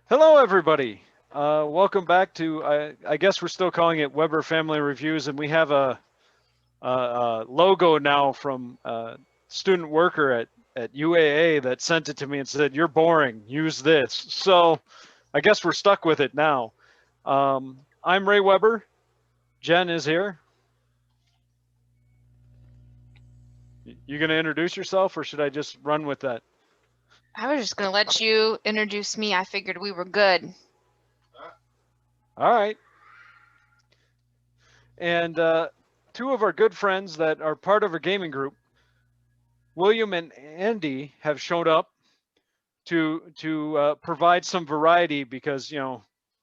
Hello, everybody. Welcome back to, I guess we're still calling it Weber Family Reviews, and we have a logo now from a student worker at UAA that sent it to me and said, "You're boring, use this." So I guess we're stuck with it now. I'm Ray Weber. Jen is here. You going to introduce yourself, or should I just run with that? I was just going to let you introduce me. I figured we were good. All right. And two of our good friends that are part of our gaming group, William and Andy, have shown up to provide some variety because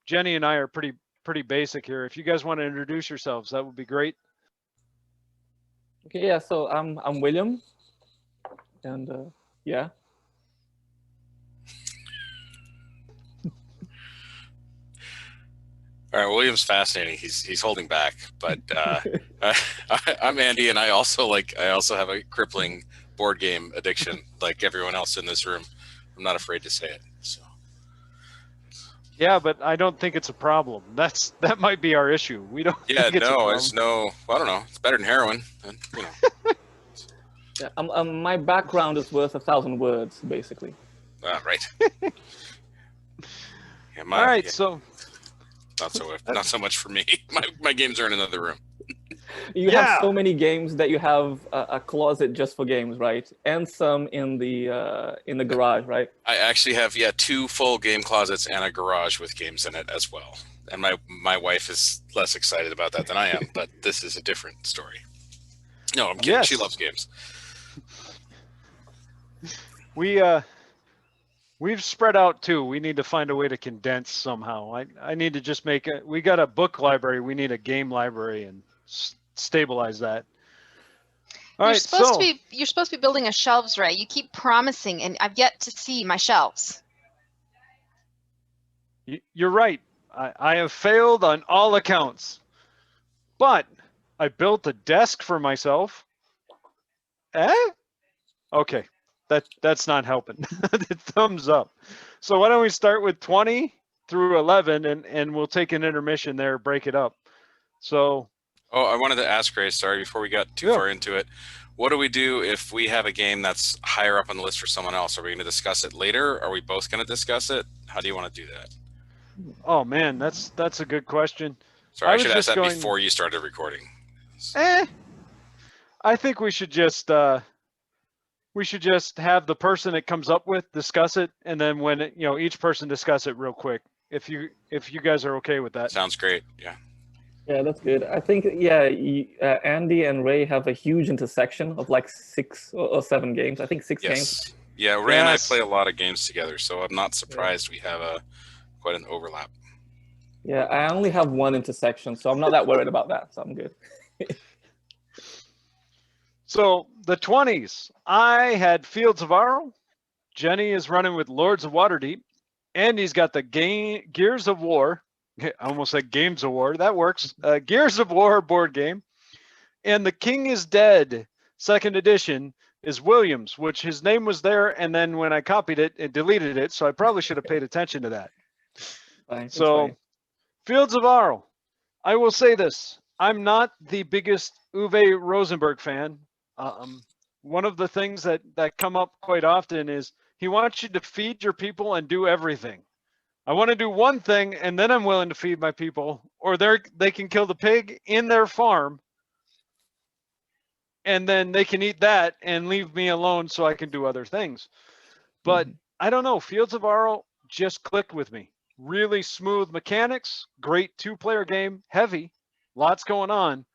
Jenny and I are pretty basic here. If you guys want to introduce yourselves, that would be great. Okay, yeah. So I'm William, and yeah. All right, William's fascinating. He's holding back, but I'm Andy, and I also have a crippling board game addiction, like everyone else in this room. I'm not afraid to say it. So. Yeah, but I don't think it's a problem. That might be our issue. We don't. Yeah, think it's no. I don't know. It's better than heroin. Yeah, my background is worth 1,000 words, basically. Right. Yeah, all right, so. Not so much for me. My games are in another room. You have so many games that you have a closet just for games, right? And some in the garage, right? I actually have 2 full game closets and a garage with games in it as well. And my wife is less excited about that than I am, but this is a different story. No, I'm kidding. Yes. She loves games. We've spread out too. We need to find a way to condense somehow. I need to just we got a book library. We need a game library and stabilize that. You're supposed to be building a shelves, Ray. You keep promising, and I've yet to see my shelves. You're right. I have failed on all accounts, but I built a desk for myself. Okay. That's not helping. Thumbs up. So why don't we start with 20 through 11 and we'll take an intermission there, break it up. So. Oh, I wanted to ask Ray, sorry, before we got too far into it. What do we do if we have a game that's higher up on the list for someone else? Are we going to discuss it later? Are we both going to discuss it? How do you want to do that? Oh man, that's a good question. Sorry, I should ask that before you started recording. I think we should just have the person it comes up with discuss it, and then when each person discuss it real quick. If you guys are okay with that. Sounds great. Yeah. Yeah, that's good. I think Andy and Ray have a huge intersection of like 6 or 7 games. I think 6 games. Yeah, Ray and I play a lot of games together, so I'm not surprised we have quite an overlap. Yeah, I only have 1 intersection, so I'm not that worried about that. So I'm good. So the 20s, I had Fields of Arle. Jenny is running with Lords of Waterdeep. Andy's got the Gears of War. I almost said Games of War. That works. Gears of War board game. And The King is Dead, 2nd edition, is Williams, which his name was there. And then when I copied it, it deleted it. So I probably should have paid attention to that. Fine. Fields of Arle. I will say this. I'm not the biggest Uwe Rosenberg fan. One of the things that come up quite often is he wants you to feed your people and do everything. I want to do one thing and then I'm willing to feed my people, or they can kill the pig in their farm and then they can eat that and leave me alone so I can do other things. But I don't know, Fields of Arle just clicked with me. Really smooth mechanics, great 2-player game, heavy, lots going on.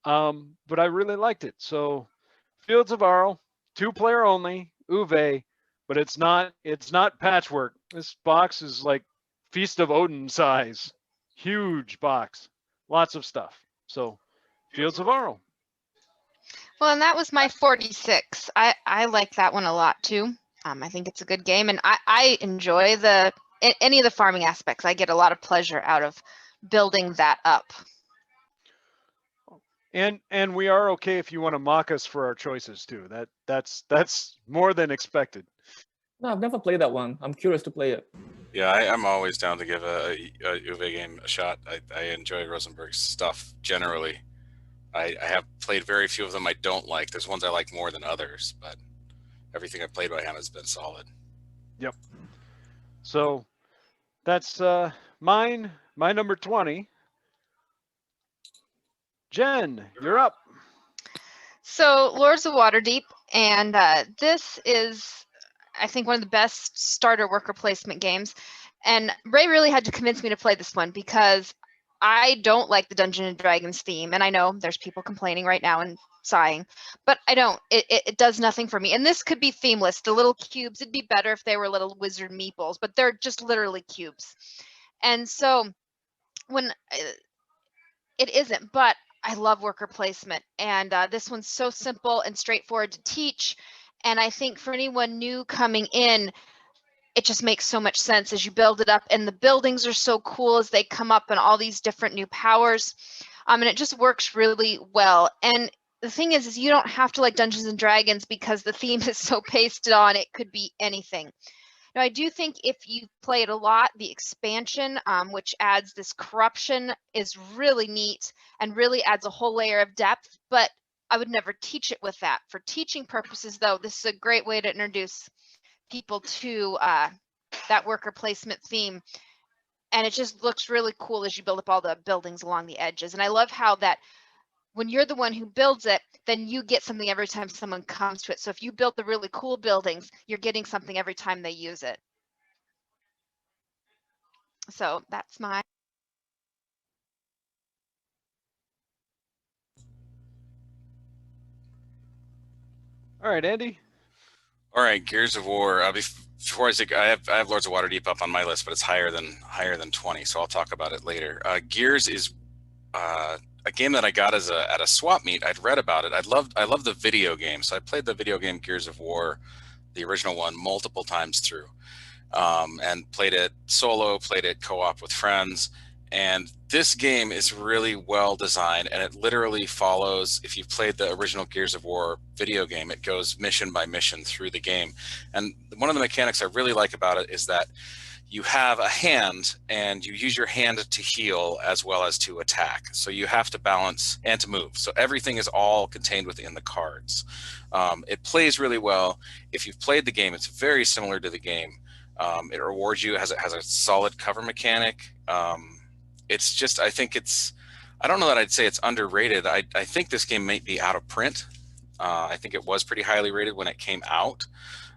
But I really liked it. So Fields of Arle, 2-player only, Uwe, but it's not patchwork. This box is like Feast of Odin size, huge box, lots of stuff. So Fields of Arle. Well, and that was my 46. I like that one a lot too. I think it's a good game, and I enjoy any of the farming aspects. I get a lot of pleasure out of building that up. And we are okay if you want to mock us for our choices too. That's more than expected. No, I've never played that one. I'm curious to play it. Yeah, I'm always down to give a Uwe game a shot. I enjoy Rosenberg's stuff generally. I have played very few of them I don't like. There's ones I like more than others, but everything I've played by him has been solid. Yep. So that's my number 20. Jen, you're up. So Lords of Waterdeep, and this is, I think, one of the best starter worker placement games. And Ray really had to convince me to play this one because I don't like the Dungeons and Dragons theme, and I know there's people complaining right now and sighing, but I don't. It does nothing for me. And this could be themeless. The little cubes, it'd be better if they were little wizard meeples, but they're just literally cubes. And so when it isn't, but I love worker placement, and this one's so simple and straightforward to teach. And I think for anyone new coming in, it just makes so much sense as you build it up, and the buildings are so cool as they come up and all these different new powers, and it just works really well. And the thing is you don't have to like Dungeons and Dragons because the theme is so pasted on. It could be anything. Now, I do think if you play it a lot, the expansion, which adds this corruption, is really neat and really adds a whole layer of depth, but I would never teach it with that. For teaching purposes, though, this is a great way to introduce people to that worker placement theme. And it just looks really cool as you build up all the buildings along the edges. And I love how that when you're the one who builds it, then you get something every time someone comes to it. So if you build the really cool buildings, you're getting something every time they use it. So that's my. All right, Andy. All right, Gears of War. Before I say, I have Lords of Waterdeep up on my list, but it's higher than 20, so I'll talk about it later. Gears is a game that I got at a swap meet. I'd read about it. I love the video game, so I played the video game Gears of War, the original one, multiple times through, and played it solo, played it co-op with friends. And this game is really well designed, and it literally follows, if you've played the original Gears of War video game, it goes mission by mission through the game. And one of the mechanics I really like about it is that you have a hand, and you use your hand to heal as well as to attack. So you have to balance and to move. So everything is all contained within the cards. It plays really well. If you've played the game, it's very similar to the game. It rewards you. It has a solid cover mechanic. It's just, I don't know that I'd say it's underrated. I think this game might be out of print. I think it was pretty highly rated when it came out.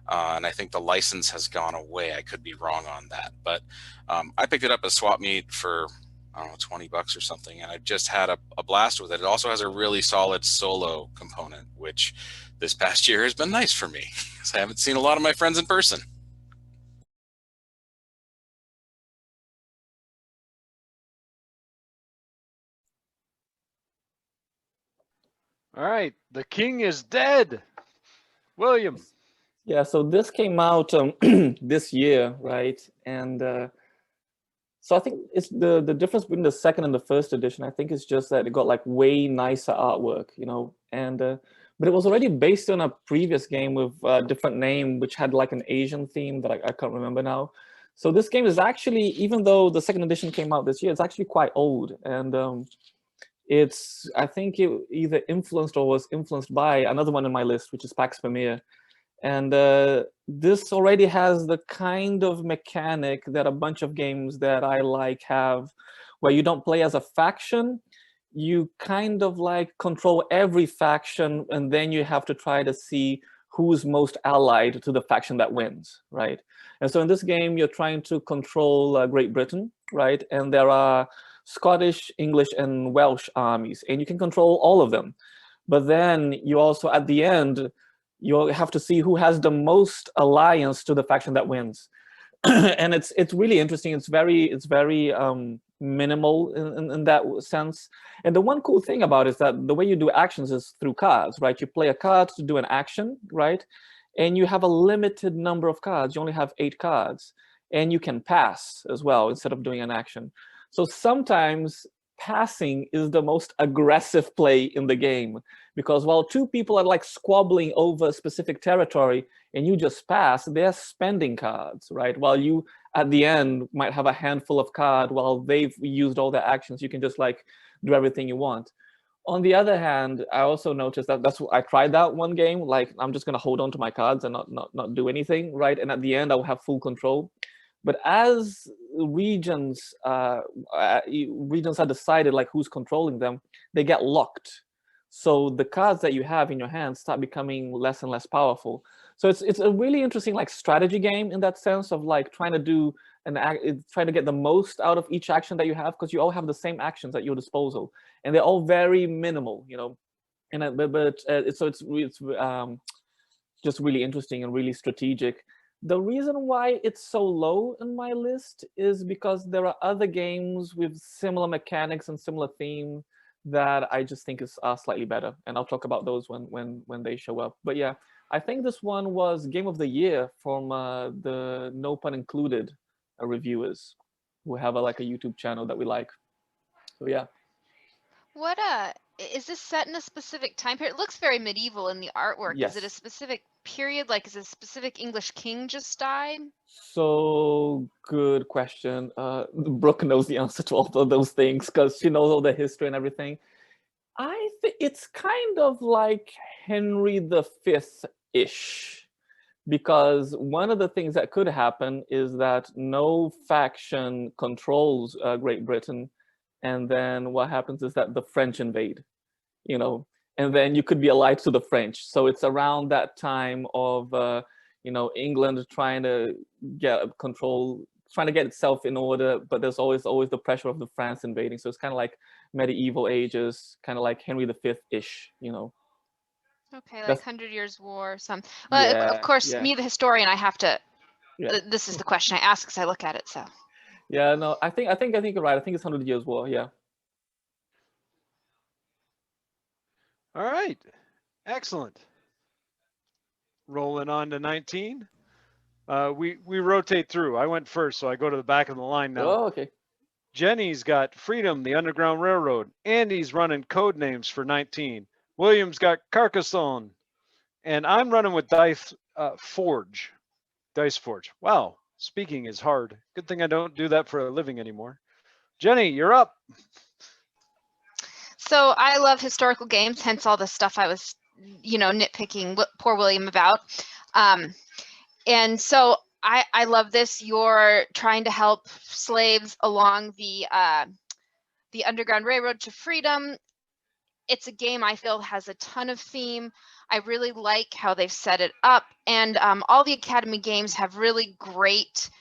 And I think the license has gone away. I could be wrong on that. But I picked it up at swap meet for, I don't know, 20 bucks or something. And I just had a blast with it. It also has a really solid solo component, which this past year has been nice for me because I haven't seen a lot of my friends in person. All right, the king is dead. William. Yeah, so this came out this year, right? And so I think it's the difference between the second and the first edition. I think it's just that it got like way nicer artwork, and but it was already based on a previous game with a different name, which had like an Asian theme that I can't remember now. So this game is actually, even though the second edition came out this year, it's actually quite old. And I think it either influenced or was influenced by another one on my list, which is Pax Pamir. And this already has the kind of mechanic that a bunch of games that I like have, where you don't play as a faction. You kind of like control every faction, and then you have to try to see who's most allied to the faction that wins, right? And so in this game, you're trying to control Great Britain, right? And there are Scottish, English, and Welsh armies, and you can control all of them. But then you also, at the end, you'll have to see who has the most alliance to the faction that wins. And it's really interesting. It's very minimal in that sense. And the one cool thing about it is that the way you do actions is through cards, right? You play a card to do an action, right? And you have a limited number of cards. You only have 8 cards. And you can pass as well instead of doing an action. So sometimes passing is the most aggressive play in the game, because while two people are like squabbling over specific territory and you just pass, they're spending cards, right? While you at the end might have a handful of cards while they've used all their actions, you can just like do everything you want. On the other hand, I also noticed that I tried that one game, like I'm just gonna hold on to my cards and not do anything, right? And at the end I'll have full control. But as regions are decided like who's controlling them, they get locked. So the cards that you have in your hand start becoming less and less powerful. So it's a really interesting like strategy game in that sense of like trying to do trying to get the most out of each action that you have, because you all have the same actions at your disposal and they're all very minimal, you know. And so it's just really interesting and really strategic. The reason why it's so low in my list is because there are other games with similar mechanics and similar theme that I just think is slightly better, and I'll talk about those when they show up. But yeah, I think this one was Game of the Year from the No Pun Included reviewers, who have like a YouTube channel that we like. So yeah. What is this set in a specific time period? It looks very medieval in the artwork. Yes. Is it a specific period? Like, is a specific English king just died? So good question. Brooke knows the answer to all of those things because she knows all the history and everything. I think it's kind of like Henry V-ish, because one of the things that could happen is that no faction controls Great Britain, and then what happens is that the French invade, you know, and then you could be allied to the French. So it's around that time of, you know, England trying to get control, trying to get itself in order, but there's always the pressure of the France invading. So it's kind of like medieval ages, kind of like Henry V-ish, you know. Okay, like 100 Years War or something. Well, Yeah, of course, yeah. me, the historian, I have to. Yeah. This is the question I ask because I look at it. So. Yeah, no, I think you're right. I think it's 100 Years War. Yeah. All right, excellent. Rolling on to 19. We rotate through. I went first, so I go to the back of the line now. Oh, okay. Jenny's got Freedom, the Underground Railroad. Andy's running Codenames for 19. William's got Carcassonne. And I'm running with Dice Forge. Wow, speaking is hard. Good thing I don't do that for a living anymore. Jennie, you're up. So I love historical games, hence all the stuff I was, you know, nitpicking poor William about. And so I love this. You're trying to help slaves along the Underground Railroad to freedom. It's a game I feel has a ton of theme. I really like how they've set it up, and all the Academy games have really great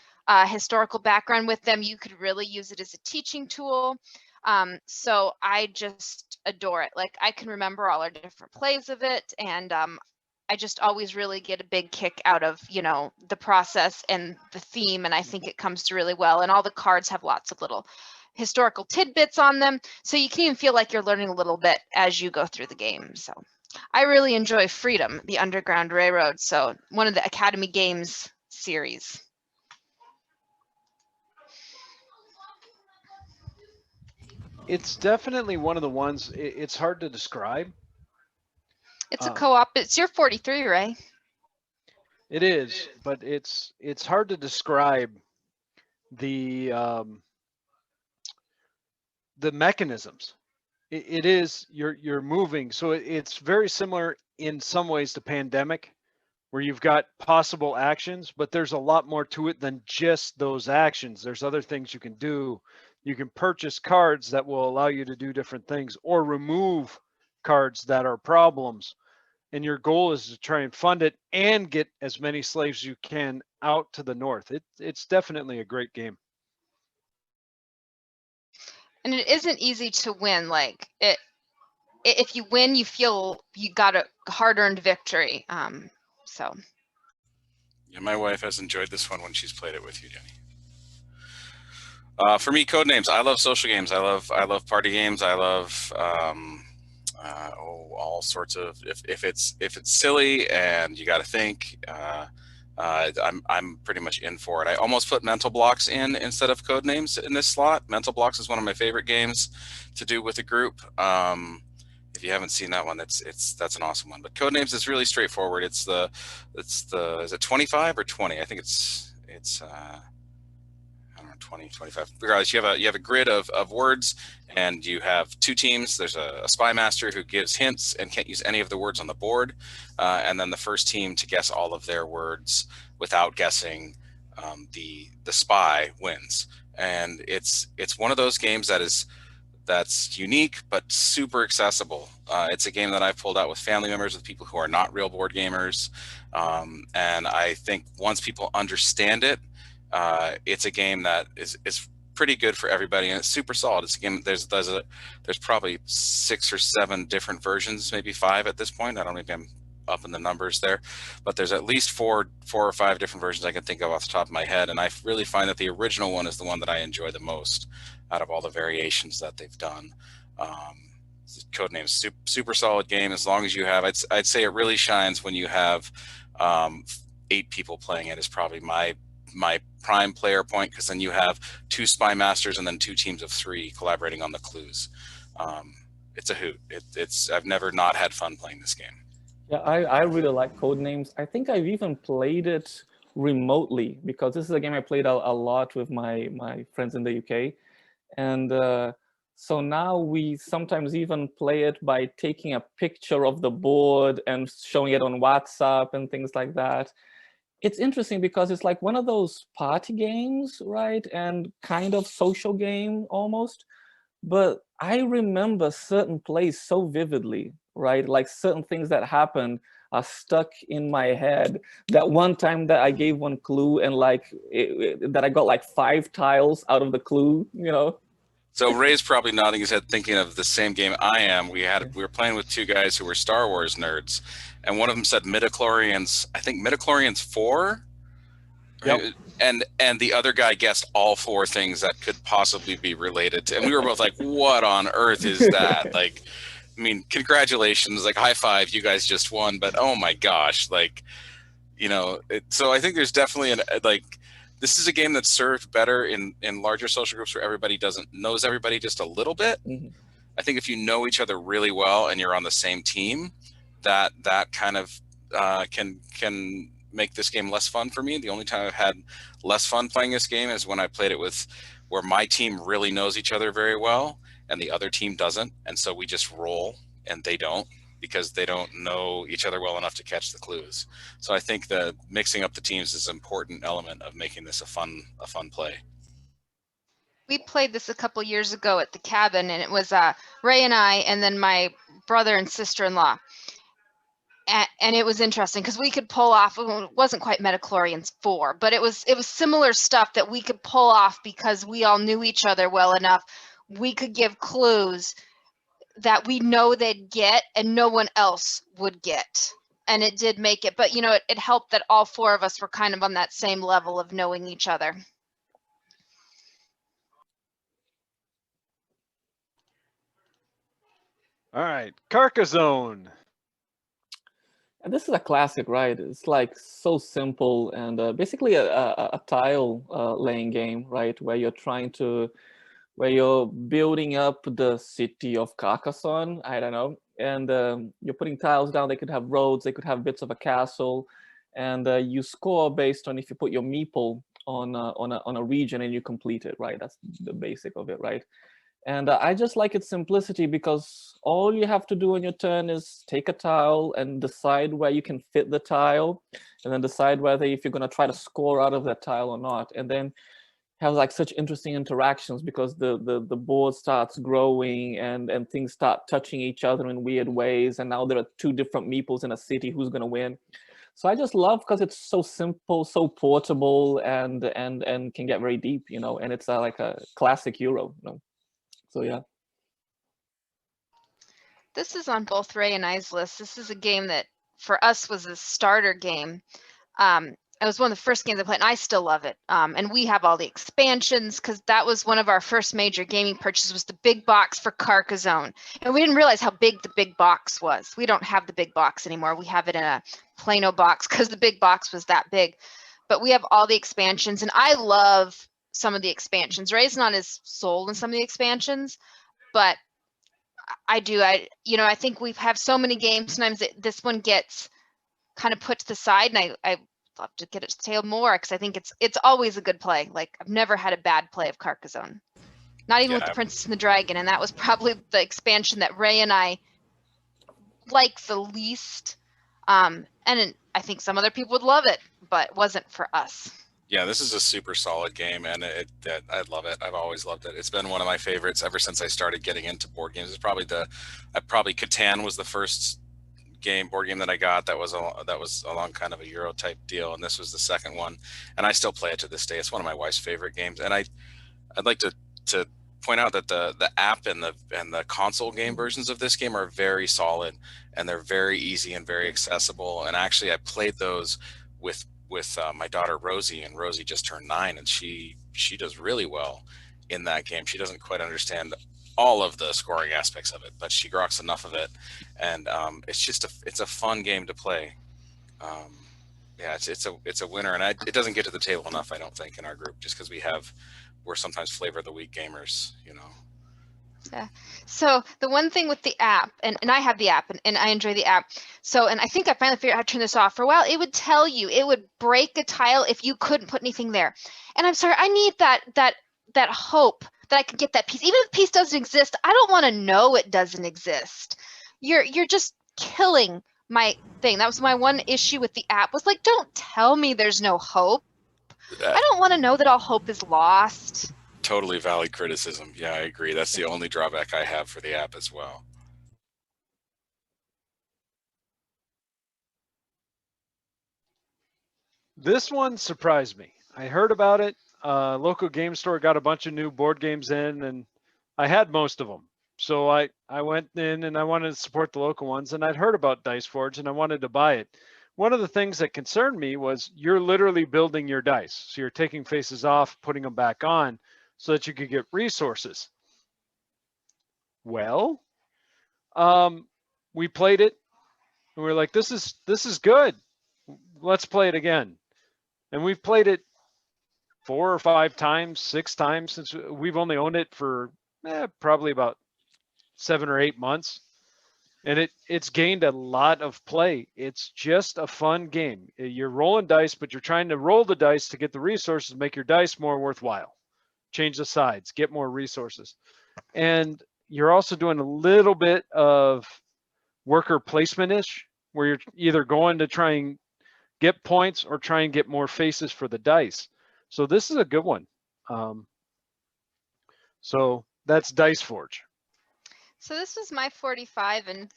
historical background with them. You could really use it as a teaching tool. So I just adore it. Like, I can remember all our different plays of it, and I just always really get a big kick out of, you know, the process and the theme, and I think it comes through really well. And all the cards have lots of little historical tidbits on them, so you can even feel like you're learning a little bit as you go through the game. So I really enjoy Freedom, the Underground Railroad. So one of the Academy Games series. It's definitely one of the ones, it's hard to describe. It's a co-op. It's your 43, right? It is, but it's hard to describe the mechanisms. It is, you're moving, so it's very similar in some ways to Pandemic, where you've got possible actions, but there's a lot more to it than just those actions. There's other things you can do. You can purchase cards that will allow you to do different things, or remove cards that are problems. And your goal is to try and fund it and get as many slaves as you can out to the north. It's definitely a great game. And it isn't easy to win. Like, if you win, you feel you got a hard-earned victory. So. Yeah, my wife has enjoyed this one when she's played it with you, Jennie. For me, Codenames. I love social games. I love party games. I love all sorts of, if it's silly and you got to think, I'm pretty much in for it. I almost put Mental Blocks in instead of Codenames in this slot. Mental Blocks is one of my favorite games to do with a group. If you haven't seen that one, that's an awesome one. But Codenames is really straightforward. Is it 25 or 20? I think it's I don't know, 20, 25. Regardless, you have a grid of words, and you have two teams. There's a spy master who gives hints and can't use any of the words on the board, and then the first team to guess all of their words without guessing the spy wins. And it's one of those games that's unique but super accessible. It's a game that I've pulled out with family members, with people who are not real board gamers, and I think once people understand it, it's a game that is pretty good for everybody, and it's super solid. It's a game. There's probably 6 or 7 different versions, maybe 5 at this point. I don't know if I'm up in the numbers there, but there's at least 4 or 5 different versions I can think of off the top of my head, and I really find that the original one is the one that I enjoy the most out of all the variations that they've done. Codenames, super solid game. As long as you have, I'd say it really shines when you have 8 people playing it. Is probably my prime player point, because then you have 2 spy masters and then 2 teams of 3 collaborating on the clues. It's a hoot. I've never not had fun playing this game. Yeah, I really like Codenames. I think I've even played it remotely, because this is a game I played a lot with my friends in the UK. And so now we sometimes even play it by taking a picture of the board and showing it on WhatsApp and things like that. It's interesting because it's like one of those party games, right? And kind of social game almost. But I remember certain plays so vividly, right? Like certain things that happened are stuck in my head. That one time that I gave one clue and that I got like 5 tiles out of the clue, you know? So Ray's probably nodding his head, thinking of the same game I am. We were playing with 2 guys who were Star Wars nerds, and one of them said midichlorians. I think midichlorians 4. Yep. And the other guy guessed all 4 things that could possibly be related to, and we were both like, "What on earth is that?" Like, I mean, congratulations, like high five, you guys just won. But oh my gosh, like, you know. So I think there's definitely this is a game that's served better in larger social groups where everybody knows everybody just a little bit. Mm-hmm. I think if you know each other really well and you're on the same team, that kind of can make this game less fun for me. The only time I've had less fun playing this game is when I played it where my team really knows each other very well and the other team doesn't, and so we just roll and they don't, because they don't know each other well enough to catch the clues. So I think that mixing up the teams is an important element of making this a fun play. We played this a couple years ago at the cabin, and it was Ray and I, and then my brother and sister-in-law. And it was interesting because we could pull off, it wasn't quite Metachlorians 4, but it was similar stuff that we could pull off because we all knew each other well enough. We could give clues that we know they'd get and no one else would get. And it did make it, but you know, it helped that all 4 of us were kind of on that same level of knowing each other. All right, Carcassonne. And this is a classic, right? It's like so simple and basically a tile laying game, right? Where you're building up the city of Carcassonne, I don't know, and you're putting tiles down. They could have roads, they could have bits of a castle, and you score based on if you put your meeple on a region and you complete it, right? That's the basic of it, right? And I just like its simplicity because all you have to do on your turn is take a tile and decide where you can fit the tile, and then decide whether if you're going to try to score out of that tile or not. And then have like such interesting interactions because the board starts growing and things start touching each other in weird ways. And now there are 2 different meeples in a city. Who's going to win? So I just love because it's so simple, so portable, and can get very deep, you know. And it's like a classic Euro, you know. So yeah. This is on both Ray and I's list. This is a game that for us was a starter game. It was one of the first games I played, and I still love it. And we have all the expansions because that was one of our first major gaming purchases, was the big box for Carcassonne. And we didn't realize how big the big box was. We don't have the big box anymore. We have it in a Plano box because the big box was that big. But we have all the expansions, and I love some of the expansions. Ray's not as sold in some of the expansions, but I do. I think we have so many games. Sometimes this one gets kind of put to the side, and I love to get it to tail more because I think it's always a good play. Like, I've never had a bad play of Carcassonne, not even with the Princess and the Dragon, and that was probably the expansion that Ray and I like the least. And I think some other people would love it, but it wasn't for us. Yeah, this is a super solid game, and I love it. I've always loved it. It's been one of my favorites ever since I started getting into board games. It's probably Catan was the first board game that I got that was along kind of a Euro type deal, and this was the second one, and I still play it to this day. It's one of my wife's favorite games, and I'd like to point out that the app and the console game versions of this game are very solid, and they're very easy and very accessible. And actually, I played those with my daughter Rosie, and Rosie just turned 9, and she does really well in that game. She doesn't quite understand all of the scoring aspects of it, but she groks enough of it, and it's a fun game to play. Yeah, it's a winner, and it doesn't get to the table enough, I don't think, in our group, just because we're sometimes flavor of the week gamers, Yeah. So the one thing with the app, and I have the app, and I enjoy the app. So, and I think I finally figured out how to turn this off. For a while, it would tell you, it would break a tile if you couldn't put anything there. And I'm sorry, I need that hope that I could get that piece. Even if the piece doesn't exist, I don't want to know it doesn't exist. You're just killing my thing. That was my one issue with the app, was like, don't tell me there's no hope. I don't want to know that all hope is lost. Totally valid criticism. Yeah, I agree. That's the only drawback I have for the app as well. This one surprised me. I heard about it. Local game store got a bunch of new board games in, and I had most of them. So I went in and I wanted to support the local ones, and I'd heard about Dice Forge and I wanted to buy it. One of the things that concerned me was you're literally building your dice. So you're taking faces off, putting them back on so that you could get resources. Well, we played it and we were like, this is good. Let's play it again. And we've played it 4 or 5 times, 6 times since we've only owned it for probably about 7 or 8 months. And it's gained a lot of play. It's just a fun game. You're rolling dice, but you're trying to roll the dice to get the resources, make your dice more worthwhile. Change the sides, get more resources. And you're also doing a little bit of worker placement-ish, where you're either going to try and get points or try and get more faces for the dice. So this is a good one. So that's Dice Forge. So this was my 45, and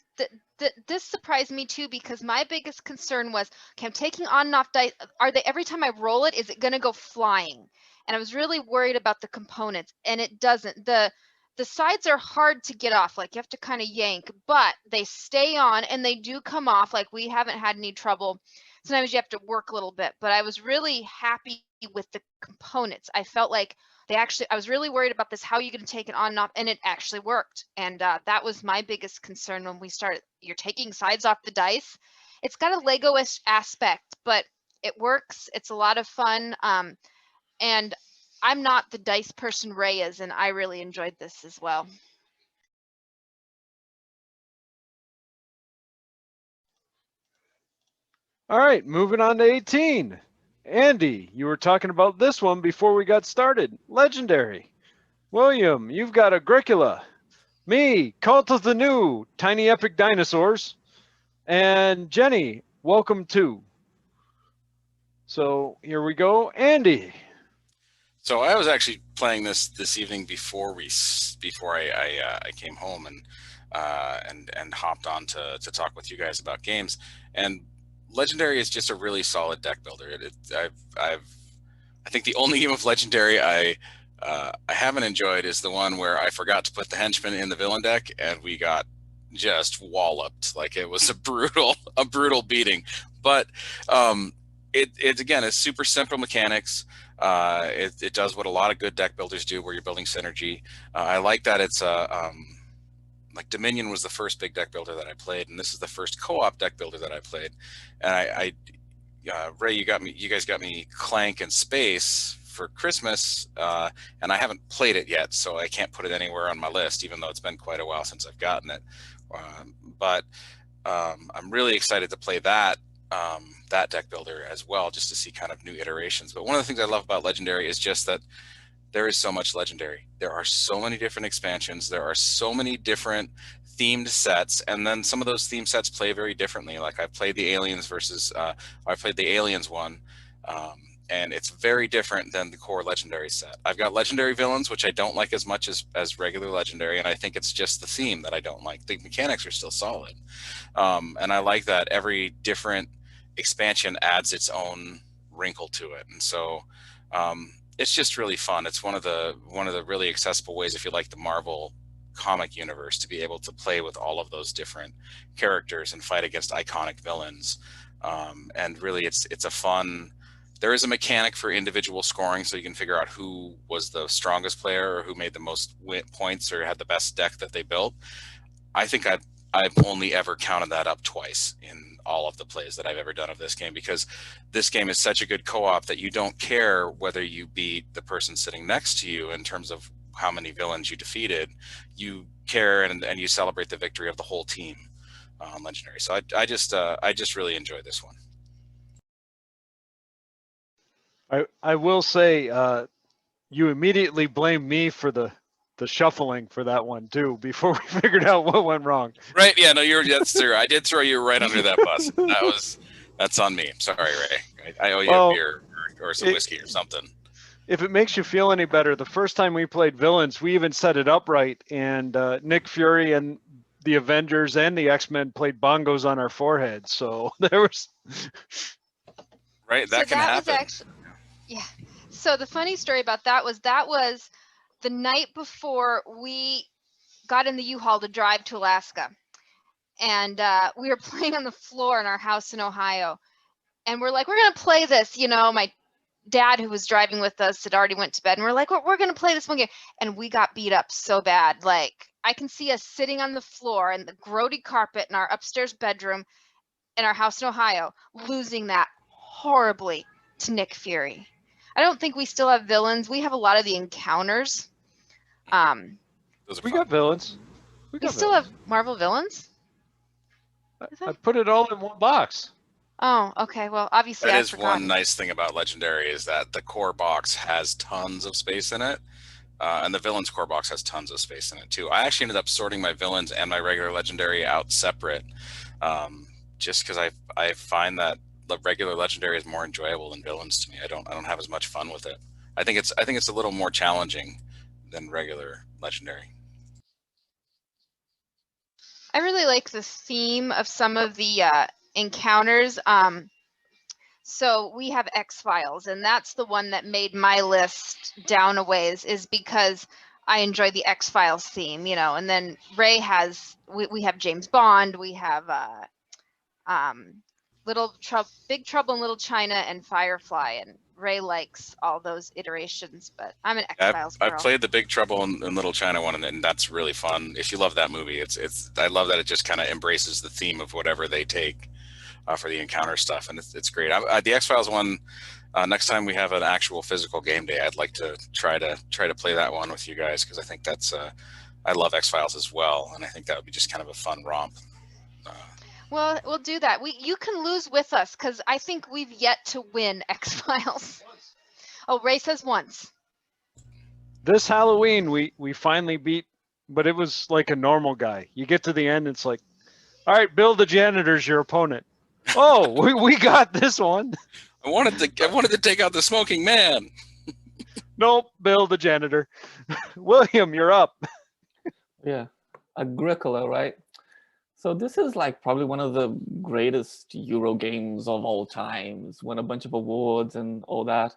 this surprised me too, because my biggest concern was, okay, I'm taking on and off dice. Are they, every time I roll it, is it going to go flying? And I was really worried about the components, and it doesn't. The sides are hard to get off, like you have to kind of yank, but they stay on and they do come off. Like, we haven't had any trouble. Sometimes you have to work a little bit, but I was really happy with the components. I felt like I was really worried about this. How are you going to take it on and off? And it actually worked. And that was my biggest concern when we started. You're taking sides off the dice. It's got a Lego-ish aspect, but it works. It's a lot of fun. And I'm not the dice person Ray is, and I really enjoyed this as well. All right, moving on to 18. Andy, you were talking about this one before we got started. Legendary. William, you've got Agricola. Me, Cult of the New, Tiny Epic Dinosaurs. And Jennie, Welcome to. So here we go. Andy. So I was actually playing this evening before I came home and hopped on to talk with you guys about games. And Legendary is just a really solid deck builder. I think the only game of Legendary I haven't enjoyed is the one where I forgot to put the henchman in the villain deck, and we got just walloped. Like, it was a brutal beating. But It's again, it's super simple mechanics. It does what a lot of good deck builders do, where you're building synergy. I like that it's like Dominion was the first big deck builder that I played, and this is the first co-op deck builder that I played. And Ray, you guys got me Clank and Space for Christmas, and I haven't played it yet, so I can't put it anywhere on my list, even though it's been quite a while since I've gotten it. But I'm really excited to play that deck builder as well, just to see kind of new iterations. But one of the things I love about Legendary is just that there is so much Legendary. There are so many different expansions. There are so many different themed sets, and then some of those theme sets play very differently. Like I've played the Aliens versus, I played the Aliens one, and it's very different than the core Legendary set. I've got Legendary villains, which I don't like as much as regular Legendary, and I think it's just the theme that I don't like. The mechanics are still solid, and I like that every different expansion adds its own wrinkle to it, and so it's just really fun. It's one of the really accessible ways, if you like the Marvel comic universe, to be able to play with all of those different characters and fight against iconic villains. And really, it's a fun. There is a mechanic for individual scoring, so you can figure out who was the strongest player or who made the most points or had the best deck that they built. I think I've only ever counted that up twice in all of the plays that I've ever done of this game, because this game is such a good co-op that you don't care whether you beat the person sitting next to you in terms of how many villains you defeated. You care and you celebrate the victory of the whole team on Legendary. So I just really enjoyed this one. I will say, you immediately blamed me for the shuffling for that one too, before we figured out what went wrong. Right? Yeah. No, that's true. I did throw you right under that bus. That's on me. Sorry, Ray. I owe you a beer or some whiskey or something. If it makes you feel any better, the first time we played Villains, we even set it up right, and Nick Fury and the Avengers and the X-Men played bongos on our foreheads. So there was. Right. That can happen. Yeah. So the funny story about that was the night before we got in the U-Haul to drive to Alaska, and we were playing on the floor in our house in Ohio, and we're like, we're gonna play this. You know, my dad, who was driving with us, had already went to bed, and we're like, we're gonna play this one game, and we got beat up so bad. Like, I can see us sitting on the floor in the grody carpet in our upstairs bedroom in our house in Ohio, losing that horribly to Nick Fury. I don't think we still have villains. We have a lot of the encounters. We got villains. We still have Marvel villains? I put it all in one box. Oh, okay. Well, obviously that is one nice thing about Legendary, is that the core box has tons of space in it. And the villains core box has tons of space in it too. I actually ended up sorting my villains and my regular Legendary out separate, just because I find that the regular Legendary is more enjoyable than villains to me. I don't have as much fun with it. I think it's a little more challenging than regular Legendary. I really like the theme of some of the encounters. So we have X-Files, and that's the one that made my list down a ways, is because I enjoy the X-Files theme, you know. And then Ray has, we have James Bond, we have Big Trouble in Little China and Firefly, and Ray likes all those iterations, but I'm an X-Files girl. I've played the Big Trouble in Little China one, and that's really fun. If you love that movie, I love that it just kind of embraces the theme of whatever they take for the encounter stuff, and it's great. The X-Files one, next time we have an actual physical game day, I'd like to try to play that one with you guys, because I think that's I love X-Files as well, and I think that would be just kind of a fun romp. Well, we'll do that. You can lose with us, because I think we've yet to win X-Files. Oh, Ray says once. This Halloween, we finally beat, but it was like a normal guy. You get to the end, it's like, all right, Bill the janitor's your opponent. Oh, we got this one. I wanted to take out the smoking man. Nope, Bill the janitor. William, you're up. Yeah, Agricola, right? So this is like probably one of the greatest Euro games of all time. It's won a bunch of awards and all that.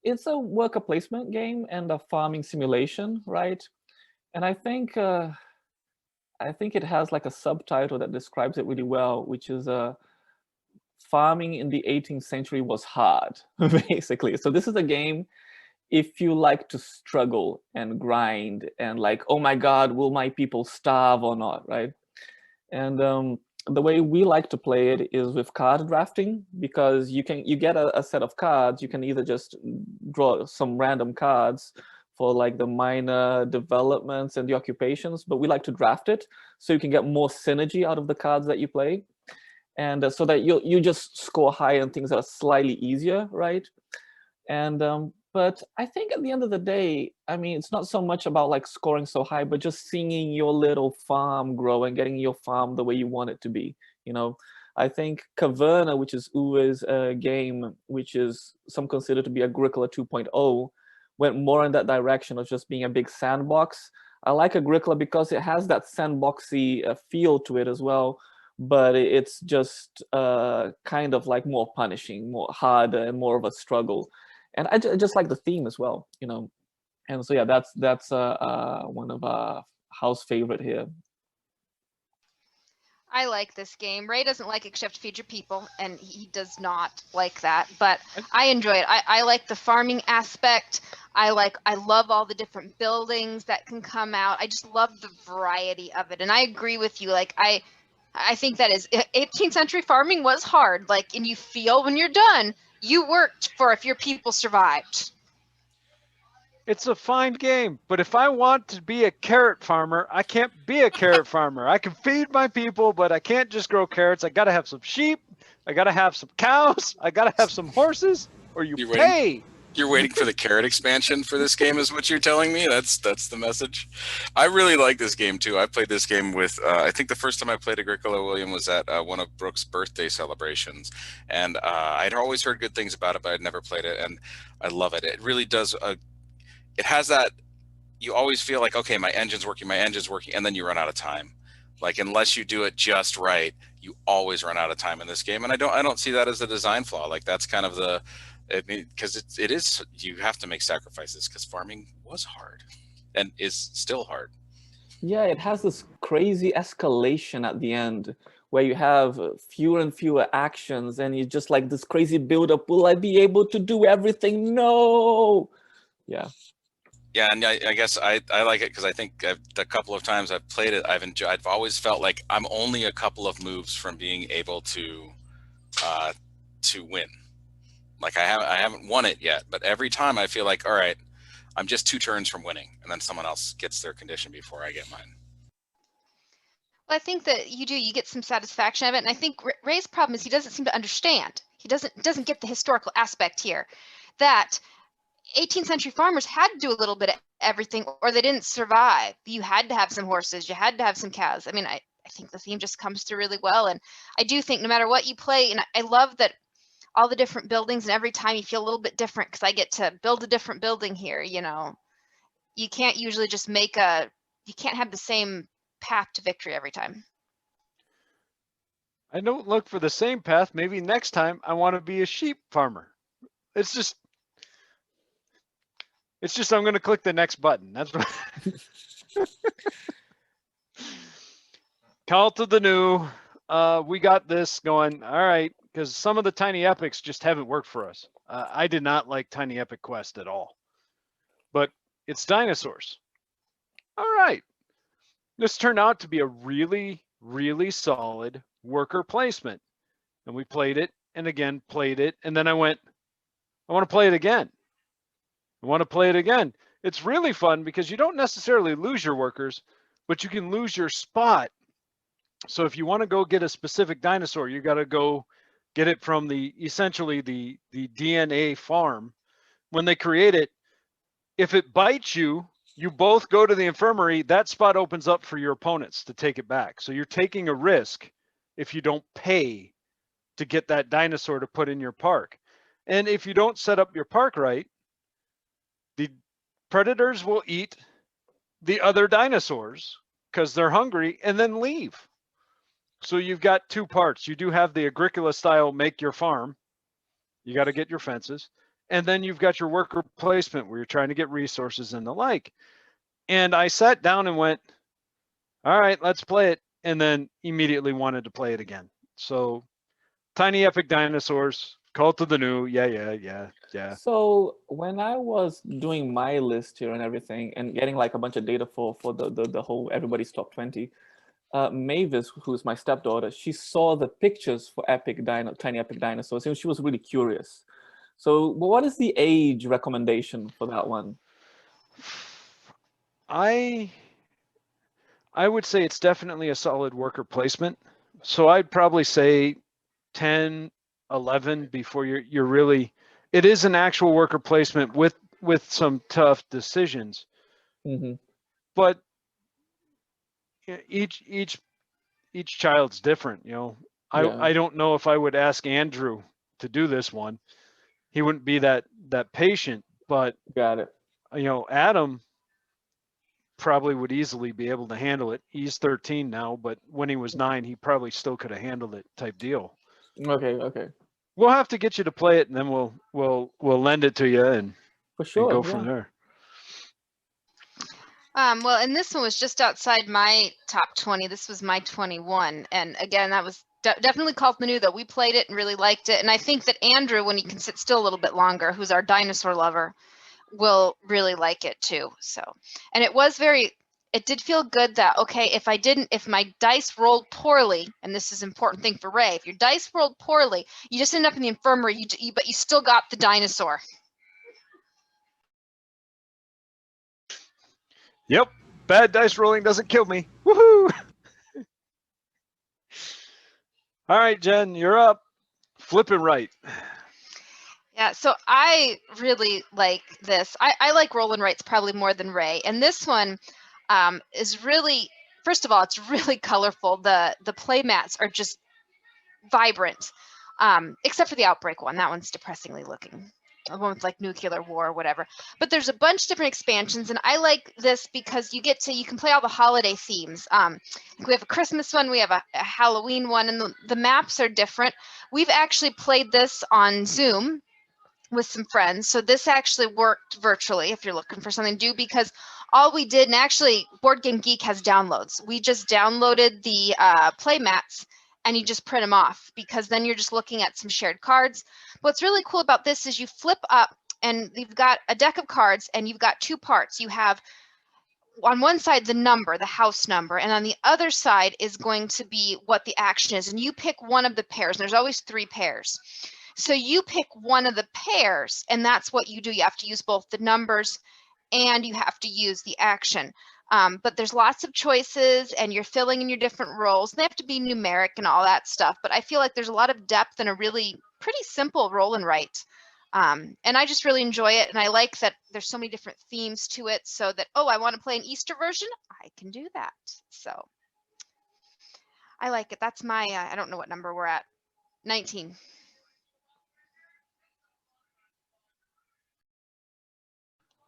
It's a worker placement game and a farming simulation, right? And I think it has like a subtitle that describes it really well, which is farming in the 18th century was hard, basically. So this is a game, if you like to struggle and grind and like, oh my God, will my people starve or not, right? And the way we like to play it is with card drafting, because you get a set of cards. You can either just draw some random cards for like the minor developments and the occupations, but we like to draft it so you can get more synergy out of the cards that you play. And so that you just score higher on things that are slightly easier, right? And but I think at the end of the day, I mean, it's not so much about like scoring so high, but just seeing your little farm grow and getting your farm the way you want it to be. You know, I think Caverna, which is Uwe's game, which is some consider to be Agricola 2.0, went more in that direction of just being a big sandbox. I like Agricola because it has that sandboxy feel to it as well, but it's just kind of like more punishing, more hard, and more of a struggle. And I just like the theme as well, you know. And so yeah, that's one of our house favorite here. I like this game. Ray doesn't like it because you have to feed your people, and he does not like that. But I enjoy it. I like the farming aspect. I love all the different buildings that can come out. I just love the variety of it. And I agree with you. Like I think that is 18th century farming was hard. Like, and you feel when you're done, you worked for if your people survived. It's a fine game, but if I want to be a carrot farmer, I can't be a carrot farmer. I can feed my people, but I can't just grow carrots. I got to have some sheep. I got to have some cows. I got to have some horses, or you pay. You're waiting for the carrot expansion for this game is what you're telling me? That's the message. I really like this game too. I played this game with, I think the first time I played Agricola, William, was at one of Brooke's birthday celebrations. And I'd always heard good things about it, but I'd never played it. And I love it. It really does, it has that, you always feel like, okay, my engine's working, and then you run out of time. Like, unless you do it just right, you always run out of time in this game. And I don't see that as a design flaw. Like, that's kind of the, because it is, you have to make sacrifices because farming was hard and is still hard. Yeah, it has this crazy escalation at the end where you have fewer and fewer actions, and you just like this crazy buildup. Will I be able to do everything? No. Yeah. Yeah, and I guess I like it because I think the couple of times I've played it, I've always felt like I'm only a couple of moves from being able to win. Like I haven't won it yet, but every time I feel like, all right, I'm just 2 turns from winning, and then someone else gets their condition before I get mine. Well, I think that you get some satisfaction of it, and I think Ray's problem is he doesn't seem to understand. He doesn't get the historical aspect here, that 18th century farmers had to do a little bit of everything, or they didn't survive. You had to have some horses, you had to have some cows. I mean, I think the theme just comes through really well, and I do think no matter what you play, and I love that all the different buildings, and every time you feel a little bit different because I get to build a different building here. You know, you can't usually just you can't have the same path to victory every time. I don't look for the same path. Maybe next time I want to be a sheep farmer. It's just I'm going to click the next button. That's what. Call to the new. We got this going. All right. Because some of the tiny epics just haven't worked for us. I did not like Tiny Epic Quest at all. But it's Dinosaurs. All right. This turned out to be a really, really solid worker placement. And we played it, and again played it. And then I went, I want to play it again. I want to play it again. It's really fun because you don't necessarily lose your workers, but you can lose your spot. So if you want to go get a specific dinosaur, you got to go get it from essentially the DNA farm. When they create it, if it bites you, you both go to the infirmary, that spot opens up for your opponents to take it back. So you're taking a risk if you don't pay to get that dinosaur to put in your park. And if you don't set up your park right, the predators will eat the other dinosaurs because they're hungry and then leave. So you've got 2 parts. You do have the Agricola style make your farm. You got to get your fences. And then you've got your worker placement where you're trying to get resources and the like. And I sat down and went, all right, let's play it. And then immediately wanted to play it again. So Tiny Epic Dinosaurs, Cult of the New. Yeah. So when I was doing my list here and everything and getting like a bunch of data for the whole everybody's top 20, Mavis, who's my stepdaughter, she saw the pictures for Tiny Epic Dinosaurs, and she was really curious. So what is the age recommendation for that one? I would say it's definitely a solid worker placement. So I'd probably say 10, 11 before you're really, it is an actual worker placement with some tough decisions. Mm-hmm. But each child's different, you know. I don't know if I would ask Andrew to do this one. He wouldn't be that patient, but Got it. you know, Adam probably would easily be able to handle it. He's 13 now, but when he was 9, he probably still could have handled it type deal. Okay. We'll have to get you to play it, and then we'll lend it to you and For sure. go from there. Well, and this one was just outside my top 20. This was my 21. And again, that was definitely Cult of the New, though. We played it and really liked it. And I think that Andrew, when he can sit still a little bit longer, who's our dinosaur lover, will really like it too. So, and it did feel good that, okay, if my dice rolled poorly, and this is an important thing for Ray, if your dice rolled poorly, you just end up in the infirmary, but you still got the dinosaur. Yep. Bad dice rolling doesn't kill me. Woohoo! All right, Jen, you're up. Flipping right. Yeah, so I really like this. I like roll and writes probably more than Ray. And this one is really, first of all, it's really colorful. The play mats are just vibrant, except for the Outbreak one. That one's depressingly looking. The one with like nuclear war or whatever. But there's a bunch of different expansions, and I like this because you can play all the holiday themes. We have a Christmas one, we have a Halloween one, and the maps are different. We've actually played this on Zoom with some friends, so this actually worked virtually if you're looking for something to do, because all we did, and actually Board Game Geek has downloads. We just downloaded the play mats, and you just print them off, because then you're just looking at some shared cards. What's really cool about this is you flip up and you've got a deck of cards, and you've got two parts. You have on one side the number, the house number, and on the other side is going to be what the action is, and you pick one of the pairs. There's always 3 pairs. So you pick one of the pairs, and that's what you do. You have to use both the numbers and you have to use the action. But there's lots of choices, and you're filling in your different roles. They have to be numeric and all that stuff. But I feel like there's a lot of depth and a really pretty simple roll and write. And I just really enjoy it. And I like that there's so many different themes to it, so that, oh, I want to play an Easter version, I can do that. So I like it. That's my, I don't know what number we're at, 19.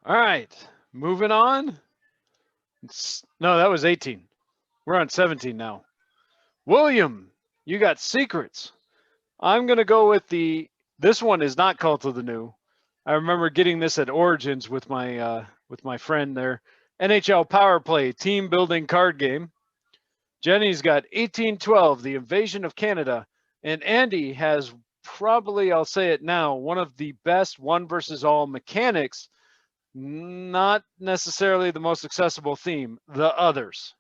All right, moving on. No, that was 18. We're on 17 now. William, you got Secrets. I'm going to go with this one is not Cult of the New. I remember getting this at Origins with my friend there. NHL Power Play team building card game. Jenny's got 1812, The Invasion of Canada. And Andy has probably, I'll say it now, one of the best one versus all mechanics. Not necessarily the most accessible theme, The Others.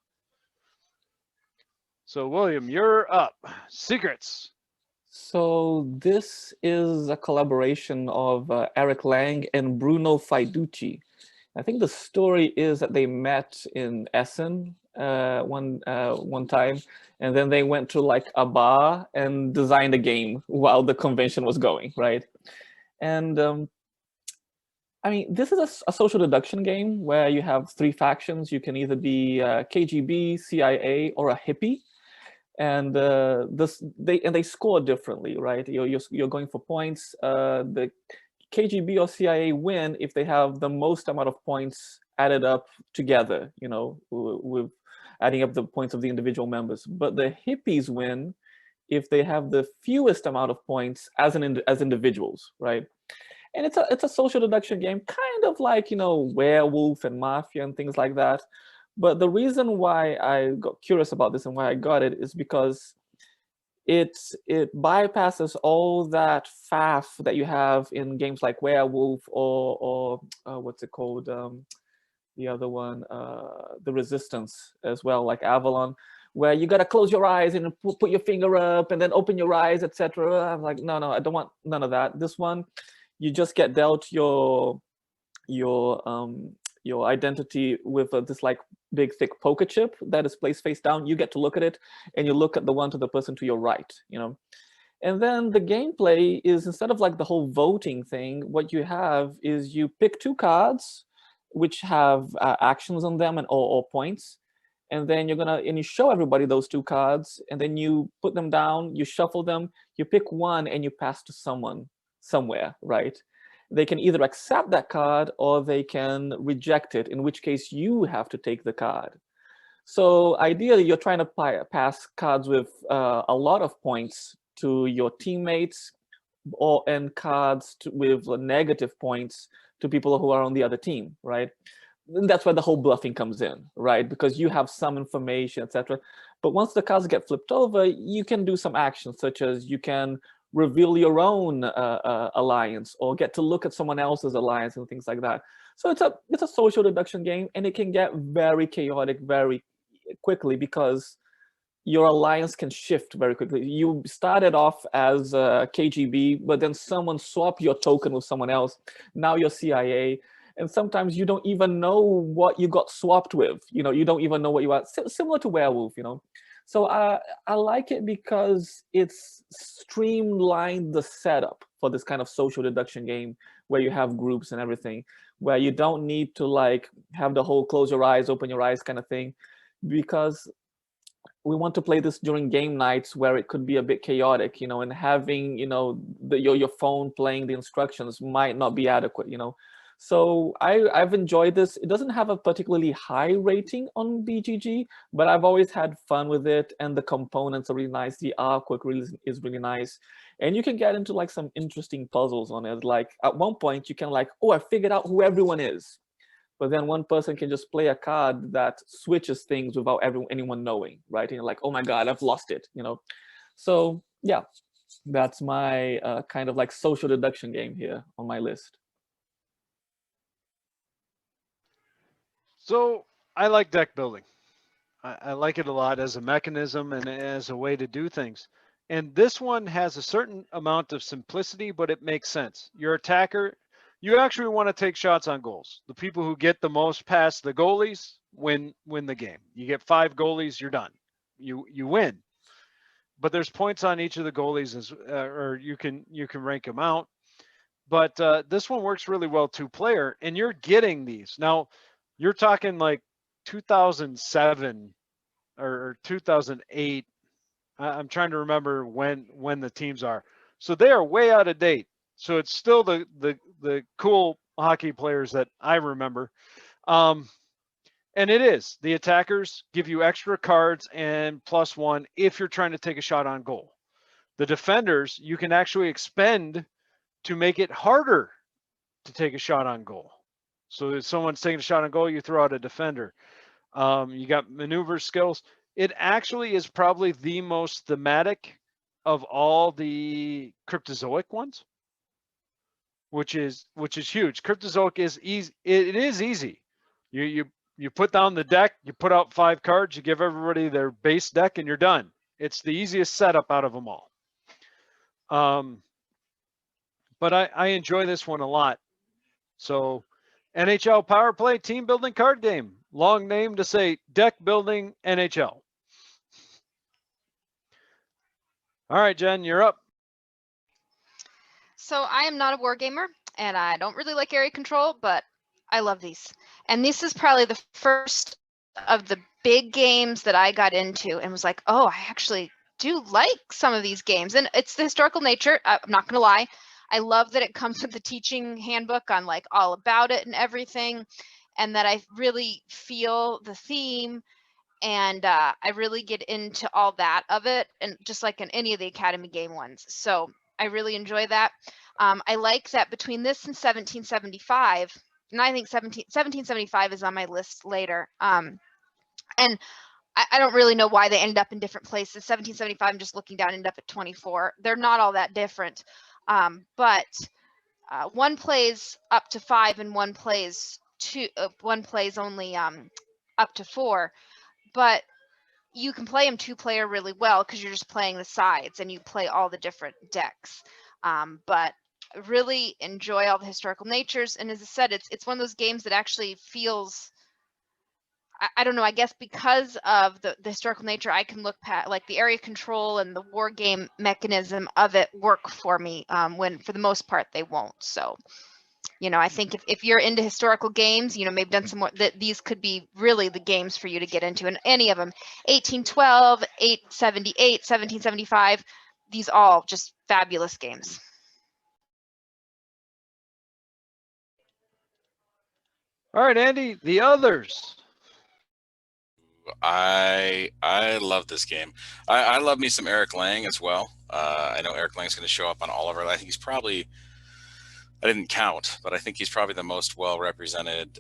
So William, you're up. Secrets. So this is a collaboration of Eric Lang and Bruno Faiducci. I think the story is that they met in Essen one time, and then they went to like a bar and designed a game while the convention was going, right? And I mean, this is a social deduction game where you have 3 factions. You can either be KGB, CIA, or a hippie, and they score differently, right? You're going for points. The KGB or CIA win if they have the most amount of points added up together, you know, with adding up the points of the individual members. But the hippies win if they have the fewest amount of points as individuals, right? And it's a social deduction game, kind of like, you know, Werewolf and Mafia and things like that. But the reason why I got curious about this and why I got it is because it bypasses all that faff that you have in games like Werewolf or what's it called, the other one, the Resistance as well, like Avalon, where you gotta close your eyes and put your finger up and then open your eyes, etc. I'm like, no, I don't want none of that. This one, you just get dealt your identity with this like big thick poker chip that is placed face down. You get to look at it, and you look at the one to the person to your right, you know. And then the gameplay is, instead of like the whole voting thing, what you have is you pick 2 cards which have actions on them and or points, and then you show everybody those 2 cards, and then you put them down, you shuffle them, you pick one, and you pass to someone somewhere, right? They can either accept that card or they can reject it, in which case you have to take the card. So ideally, you're trying to pass cards with a lot of points to your teammates, and cards with negative points to people who are on the other team, right? And that's where the whole bluffing comes in, right? Because you have some information, etc. But once the cards get flipped over, you can do some actions, such as you can reveal your own alliance, or get to look at someone else's alliance and things like that. So it's a social deduction game, and it can get very chaotic very quickly because your alliance can shift very quickly. You started off as KGB, but then someone swapped your token with someone else. Now you're CIA. And sometimes you don't even know what you got swapped with. You know, you don't even know what you are. Similar to Werewolf, you know. So I like it because it's streamlined the setup for this kind of social deduction game where you have groups and everything, where you don't need to like have the whole close your eyes, open your eyes kind of thing, because we want to play this during game nights where it could be a bit chaotic, you know, and having, you know, your phone playing the instructions might not be adequate, you know. So I've enjoyed this. It doesn't have a particularly high rating on BGG, but I've always had fun with it, and the components are really nice. The artwork is really nice, and you can get into like some interesting puzzles on it. Like at one point you can like, oh, I figured out who everyone is. But then one person can just play a card that switches things without anyone knowing, right? And you're like, oh my God, I've lost it, you know? So yeah, that's my kind of like social deduction game here on my list. So I like deck building. I like it a lot as a mechanism and as a way to do things. And this one has a certain amount of simplicity, but it makes sense. Your attacker, you actually want to take shots on goals. The people who get the most past the goalies win the game. You get 5 goalies, you're done. You win. But there's points on each of the goalies, or you can rank them out. But this one works really well 2-player, and you're getting these. Now, you're talking like 2007 or 2008. I'm trying to remember when the teams are. So they are way out of date. So it's still the cool hockey players that I remember. And it is. The attackers give you extra cards and +1 if you're trying to take a shot on goal. The defenders, you can actually expend to make it harder to take a shot on goal. So if someone's taking a shot on goal, you throw out a defender. You got maneuver skills. It actually is probably the most thematic of all the Cryptozoic ones, which is huge. Cryptozoic is easy. It is easy. You put down the deck, you put out 5 cards, you give everybody their base deck, and you're done. It's the easiest setup out of them all. But I enjoy this one a lot. So NHL Power Play team building card game. Long name to say deck building NHL. All right, Jen, you're up. So I am not a war gamer, and I don't really like area control, but I love these. And this is probably the first of the big games that I got into and was like, oh, I actually do like some of these games. And it's the historical nature. I'm not going to lie. I love that it comes with the teaching handbook on like all about it and everything, and that I really feel the theme, and I really get into all that of it, and just like in any of the Academy game ones. So I really enjoy that. I like that between this and 1775, and I think 1775 is on my list later. And I don't really know why they ended up in different places. 1775, I'm just looking down, ended up at 24. They're not all that different. But one plays up to 5 and one plays only up to 4. But you can play them 2-player really well because you're just playing the sides and you play all the different decks. But really enjoy all the historical natures. And as I said, it's one of those games that actually feels, I don't know, I guess because of the historical nature, I can look past like the area control and the war game mechanism of it work for me when for the most part they won't. So, I think if you're into historical games, maybe done some more, that these could be really the games for you to get into. And any of them, 1812, 878, 1775, these all just fabulous games. All right, Andy, the others. I love this game. I love me some Eric Lang as well. I know Eric Lang's going to show up on all of our. I think he's probably, I didn't count, but I think he's probably the most well represented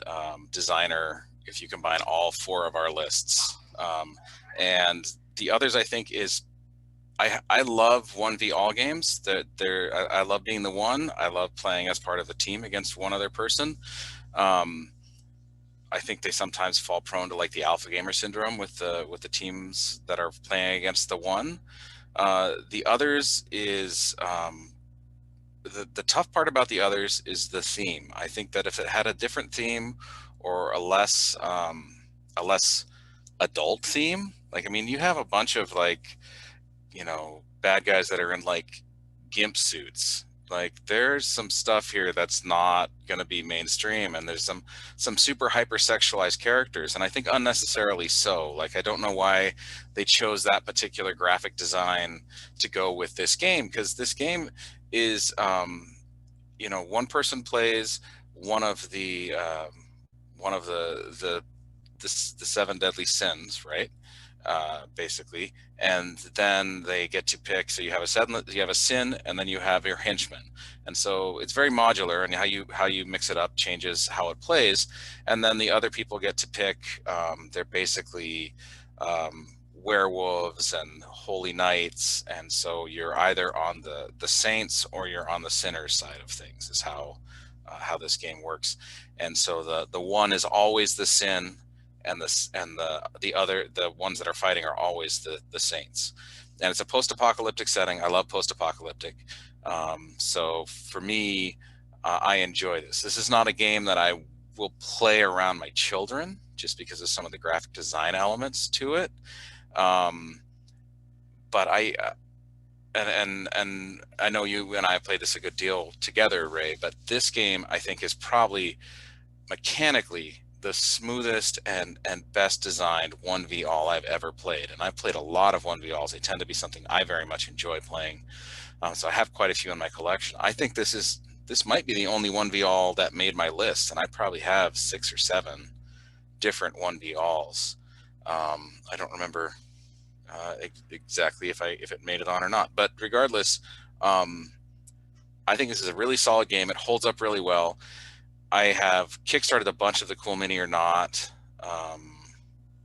designer if you combine all 4 of our lists. And the others, I think, is I love 1v all games. I love being the one. I love playing as part of a team against one other person. I think they sometimes fall prone to like the alpha gamer syndrome with the teams that are playing against the one. The others is the tough part about the others is the theme. I think that if it had a different theme or a less adult theme, like, I mean, you have a bunch of like, bad guys that are in like gimp suits. Like, there's some stuff here that's not going to be mainstream, and there's some super hypersexualized characters, and I think unnecessarily so. Like, I don't know why they chose that particular graphic design to go with this game, because this game is, one person plays one of the 7 deadly sins, right? Basically, and then they get to pick. So you have a sin, and then you have your henchman, and so it's very modular. And how you mix it up changes how it plays. And then the other people get to pick. They're basically werewolves and holy knights, and so you're either on the saints or you're on the sinners side of things. Is how this game works. And so the one is always the sin, and the ones that are fighting are always the saints. And it's a post-apocalyptic setting. I love post-apocalyptic. So for me, I enjoy this. This is not a game that I will play around my children just because of some of the graphic design elements to it. But and I know you and I have played this a good deal together, Ray, but this game I think is probably mechanically the smoothest and best designed 1v all I've ever played. And I've played a lot of 1v alls. They tend to be something I very much enjoy playing. So I have quite a few in my collection. I think this might be the only 1v all that made my list, and I probably have 6 or 7 different 1v alls. I don't remember exactly if it made it on or not, but regardless, I think this is a really solid game. It holds up really well. I have kickstarted a bunch of the Cool Mini or Not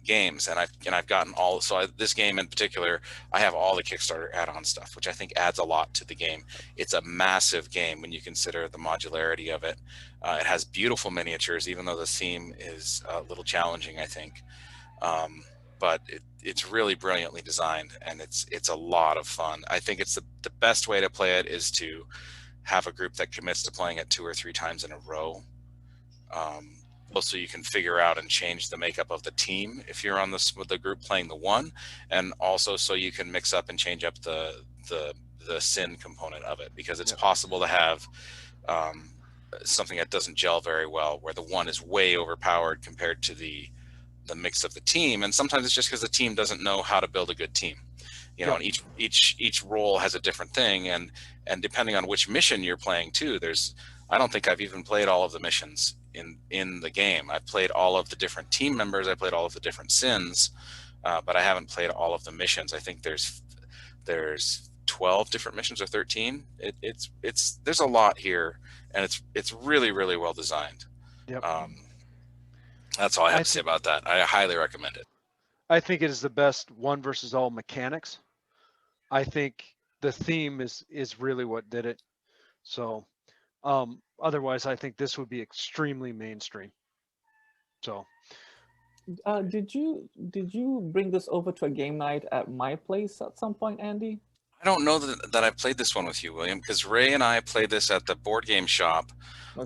games, and I've gotten all. So this game in particular, I have all the Kickstarter add-on stuff, which I think adds a lot to the game. It's a massive game when you consider the modularity of it. It has beautiful miniatures, even though the theme is a little challenging, I think. But it's really brilliantly designed, and it's a lot of fun. I think it's the best way to play it is to have a group that commits to playing it 2 or 3 times in a row. Also, you can figure out and change the makeup of the team if you're on with the group playing the one, and also so you can mix up and change up the sin component of it, because it's possible to have something that doesn't gel very well, where the one is way overpowered compared to the mix of the team. And sometimes it's just because the team doesn't know how to build a good team. And each role has a different thing, and depending on which mission you're playing too, I don't think I've even played all of the missions in the game. I've played all of the different team members. I played all of the different sins, but I haven't played all of the missions. I think there's 12 different missions or 13. There's a lot here, and it's really, really well designed. Yep. That's all I have to say about that. I highly recommend it. I think it is the best one versus all mechanics. I think the theme is really what did it. So otherwise, I think this would be extremely mainstream. So Did you bring this over to a game night at my place at some point, Andy? I don't know that I played this one with you, William, because Ray and I played this at the board game shop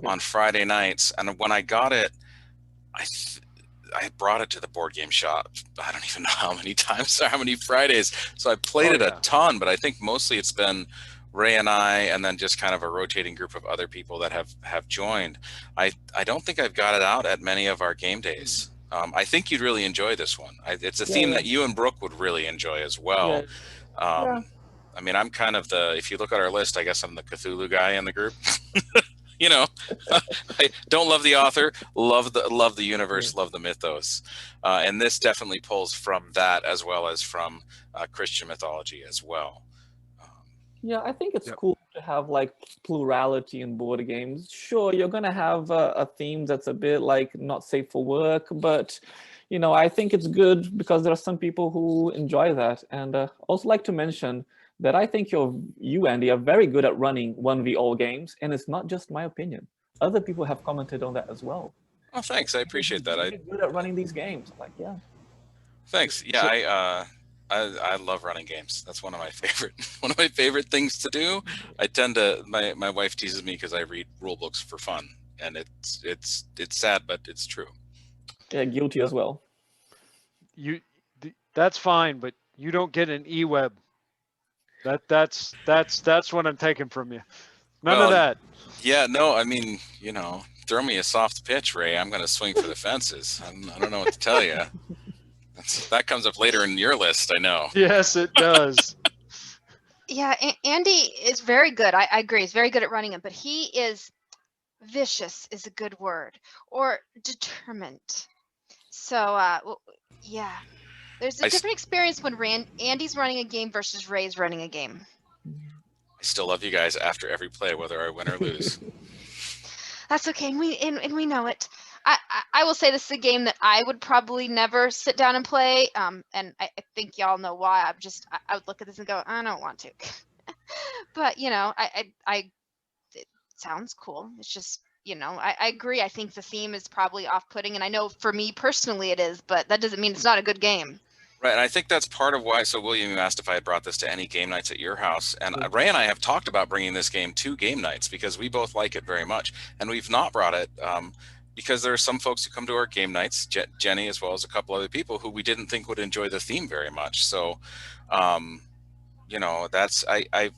on Friday nights, and when I got it, I brought it to the board game shop. I don't even know how many times or how many Fridays. So I played it a ton, but I think mostly it's been Ray and I, and then just kind of a rotating group of other people that have joined. I don't think I've got it out at many of our game days. I think you'd really enjoy this one. It's a theme that you and Brooke would really enjoy as well. I mean, I'm kind of if you look at our list, I guess I'm the Cthulhu guy in the group. You know, I don't love the author, love the universe, love the mythos. And this definitely pulls from that as well as from Christian mythology as well. Yeah, I think it's cool to have like plurality in board games. Sure, you're gonna have a theme that's a bit like not safe for work, but you know, I think it's good because there are some people who enjoy that. And also like to mention that I think you, Andy, are very good at running 1v all games, and it's not just my opinion. Other people have commented on that as well. Oh, thanks. I appreciate that. You're good at running these games. Like, yeah. Thanks. Yeah, I love running games. That's one of my favorite things to do. I tend to my wife teases me because I read rule books for fun, and it's sad, but it's true. Yeah, guilty as well. That's fine, but you don't get an e-web. That's what I'm taking from you. None of that. Yeah, no, I mean, you know, throw me a soft pitch, Ray. I'm going to swing for the fences. I don't know what to tell you. That comes up later in your list, I know. Yes, it does. Yeah, Andy is very good. I agree. He's very good at running it, but he is vicious is a good word, or determined. So, yeah. There's a different experience when Andy's running a game versus Ray's running a game. I still love you guys after every play, whether I win or lose. That's okay, and we know it. I will say this is a game that I would probably never sit down and play, and I think y'all know why. I would look at this and go, I don't want to. But you know, it sounds cool. It's just, you know, I agree. I think the theme is probably off-putting, and I know for me personally it is, but that doesn't mean it's not a good game. Right, and I think that's part of why. So William, you asked if I had brought this to any game nights at your house, and Ray and I have talked about bringing this game to game nights because we both like it very much, and we've not brought it because there are some folks who come to our game nights, Jennie as well as a couple other people who we didn't think would enjoy the theme very much. So, you know, I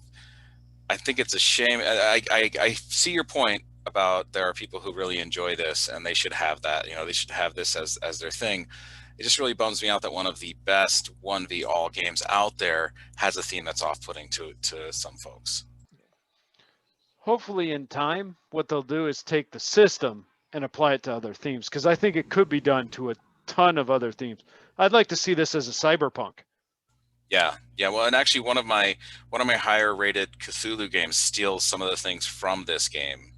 think it's a shame. I see your point about there are people who really enjoy this and they should have that. You know, they should have this as their thing. It just really bums me out that one of the best 1v all games out there has a theme that's off-putting to some folks. Hopefully in time, what they'll do is take the system and apply it to other themes, because I think it could be done to a ton of other themes. I'd like to see this as a cyberpunk. Yeah. Well, and actually one of my higher rated Cthulhu games steals some of the things from this game.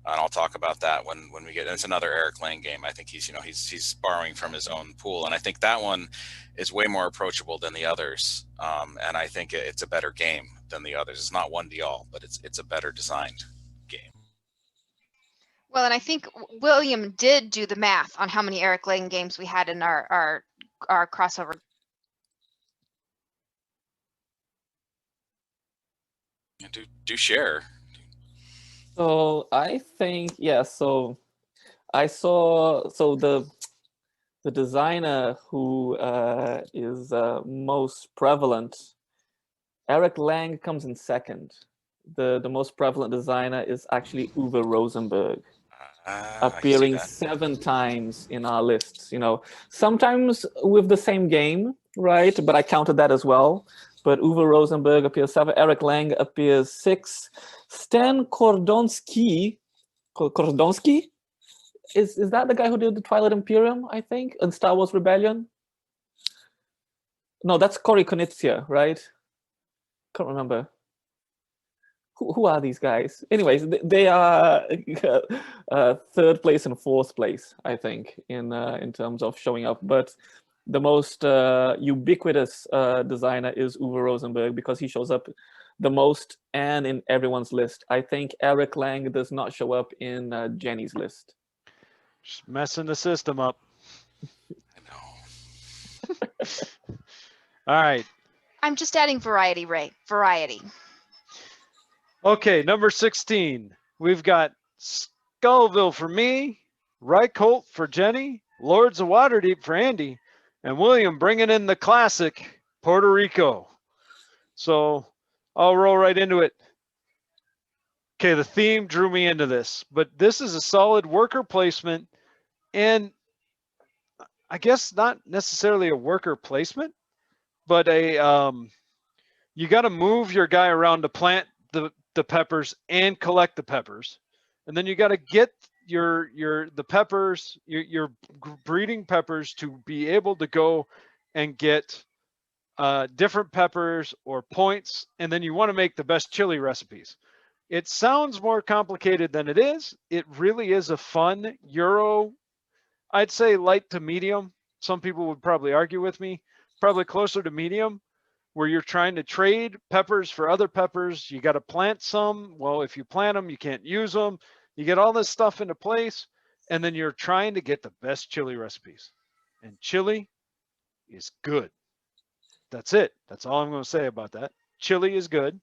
And I'll talk about that when we get. It's another Eric Lang game. I think he's borrowing from his own pool, and I think that one is way more approachable than the others. And I think it's a better game than the others. It's not 1v all, but it's a better designed game. Well, and I think William did do the math on how many Eric Lang games we had in our crossover. Do share. So I think, so I saw, the designer who is most prevalent, Eric Lang comes in second. The most prevalent designer is actually Uwe Rosenberg, appearing 7 times in our lists. You know, sometimes with the same game, right? But I counted that as well. But Uwe Rosenberg appears 7, Eric Lang appears 6, Stan Kordonski, is that the guy who did the Twilight Imperium, I think, and Star Wars Rebellion? No, that's Cory Konitsia, right? Can't remember. Who are these guys? Anyways, they are 3rd place and 4th place, I think, in terms of showing up. But the most ubiquitous designer is Uwe Rosenberg, because he shows up the most and in everyone's list. I think Eric Lang does not show up in Jennie's list. Just messing the system up. I know. All right. I'm just adding variety, Ray. Variety. Okay, number 16. We've got Scoville for me, Reykholt for Jennie, Lords of Waterdeep for Andy, and William bringing in the classic Puerto Rico. So I'll roll right into it. Okay, the theme drew me into this, but this is a solid worker placement, and I guess not necessarily a worker placement, but a you got to move your guy around to plant the peppers and collect the peppers, and then you got to get the peppers, your breeding peppers, to be able to go and get different peppers or points, and then you want to make the best chili recipes. It sounds more complicated than it is. It really is a fun Euro, I'd say light to medium. Some people would probably argue with me, probably closer to medium, where you're trying to trade peppers for other peppers. You got to plant some. Well, if you plant them, you can't use them. You get all this stuff into place, and then you're trying to get the best chili recipes. And chili is good. That's it. That's all I'm going to say about that. Chili is good.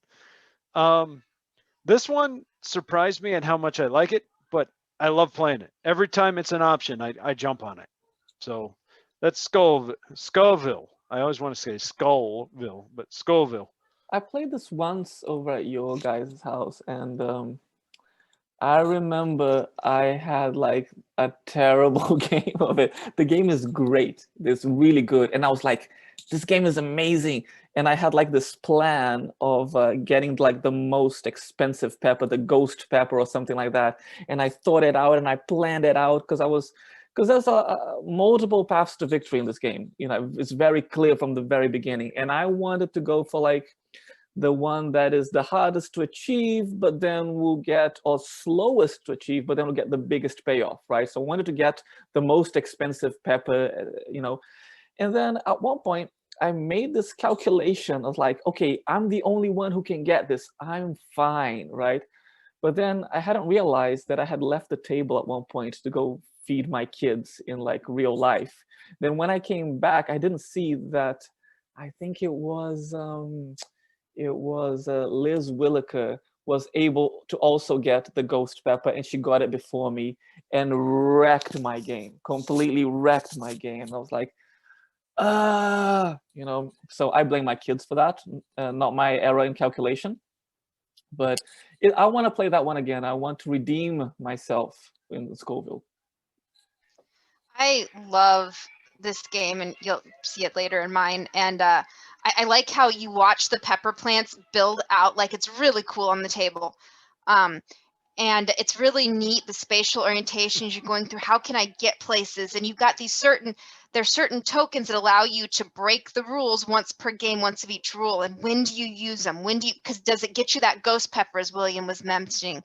This one surprised me at how much I like it, but I love playing it. Every time it's an option, I jump on it. So that's Scoville. I always want to say Scoville, but Scoville. I played this once over at your guys' house, and I remember I had like a terrible game of it. The game is great. It's really good. And I was like, this game is amazing. And I had like this plan of getting like the most expensive pepper, the ghost pepper or something like that. And I thought it out and I planned it out because there's multiple paths to victory in this game. You know, it's very clear from the very beginning. And I wanted to go for like the one that is the hardest to achieve, but then we'll get, or slowest to achieve, but then we'll get the biggest payoff, right? So I wanted to get the most expensive pepper, you know. And then at one point, I made this calculation of like, okay, I'm the only one who can get this. I'm fine, right? But then I hadn't realized that I had left the table at one point to go feed my kids in like real life. Then when I came back, I didn't see that. I think it was Liz Williker was able to also get the ghost pepper, and she got it before me and wrecked my game, completely wrecked my game. I was like, you know, so I blame my kids for that, not my error in calculation. But I want to play that one again. I want to redeem myself in Scoville. I love this game, and you'll see it later in mine. And I like how you watch the pepper plants build out. Like, it's really cool on the table. And it's really neat, the spatial orientations you're going through. How can I get places? And you've got these there's certain tokens that allow you to break the rules once per game, once of each rule. And when do you use them? Because does it get you that ghost pepper, as William was mentioning?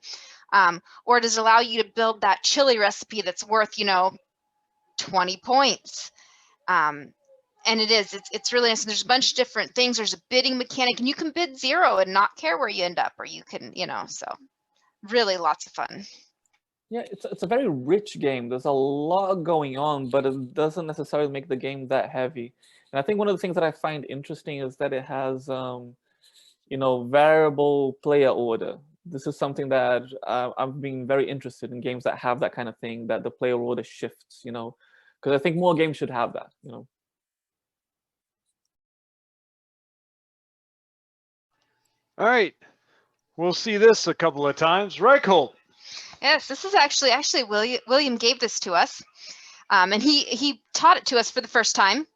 Or does it allow you to build that chili recipe that's worth, you know, 20 points? And it's really nice. There's a bunch of different things. There's a bidding mechanic, and you can bid 0 and not care where you end up, or you can, you know, so really lots of fun. Yeah, it's a very rich game. There's a lot going on, but it doesn't necessarily make the game that heavy. And I think one of the things that I find interesting is that it has, you know, variable player order. This is something that I've been very interested in, games that have that kind of thing, that the player order shifts, you know, because I think more games should have that, you know. All right. We'll see this a couple of times. Reykholt. Yes, this is actually William gave this to us, and he taught it to us for the first time.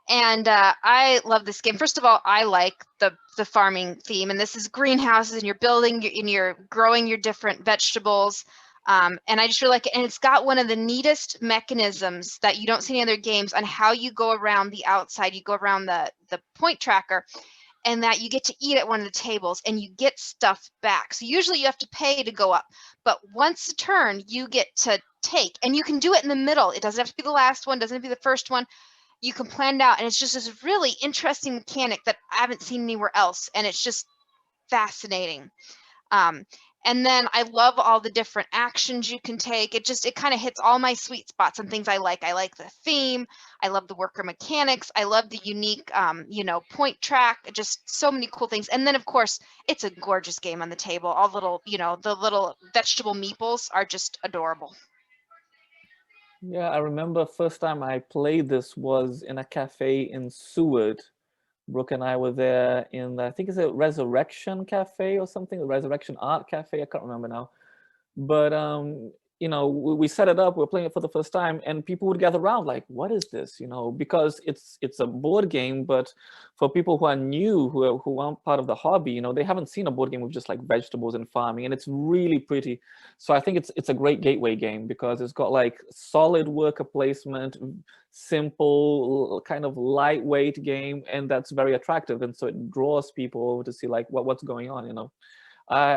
And I love this game. First of all, I like the farming theme, and this is greenhouses, and you're building and you're growing your different vegetables. And I just really like it. And it's got one of the neatest mechanisms that you don't see in other games on how you go around the outside. You go around the point tracker, and that you get to eat at one of the tables and you get stuff back. So usually you have to pay to go up, but once a turn you get to take, and you can do it in the middle. It doesn't have to be the last one, doesn't have to be the first one. you can plan it out, and it's just this really interesting mechanic that I haven't seen anywhere else, and it's just fascinating. And then I love all the different actions you can take. It kind of hits all my sweet spots and things I like. I like the theme. I love the worker mechanics. I love the unique, point track. Just so many cool things. And then, of course, it's a gorgeous game on the table. All little, the little vegetable meeples are just adorable. Yeah, I remember first time I played this was in a cafe in Seward. Brooke and I were there in, I think it's a Resurrection Cafe or something, a Resurrection Art Cafe, I can't remember now. But, we set it up, we were playing it for the first time, and people would gather around like, what is this? Because it's a board game, but for people who are new, who aren't part of the hobby, they haven't seen a board game with just like vegetables and farming, and it's really pretty. So I think it's a great gateway game because it's got like solid worker placement, simple, kind of lightweight game, and that's very attractive. And so it draws people over to see like what's going on,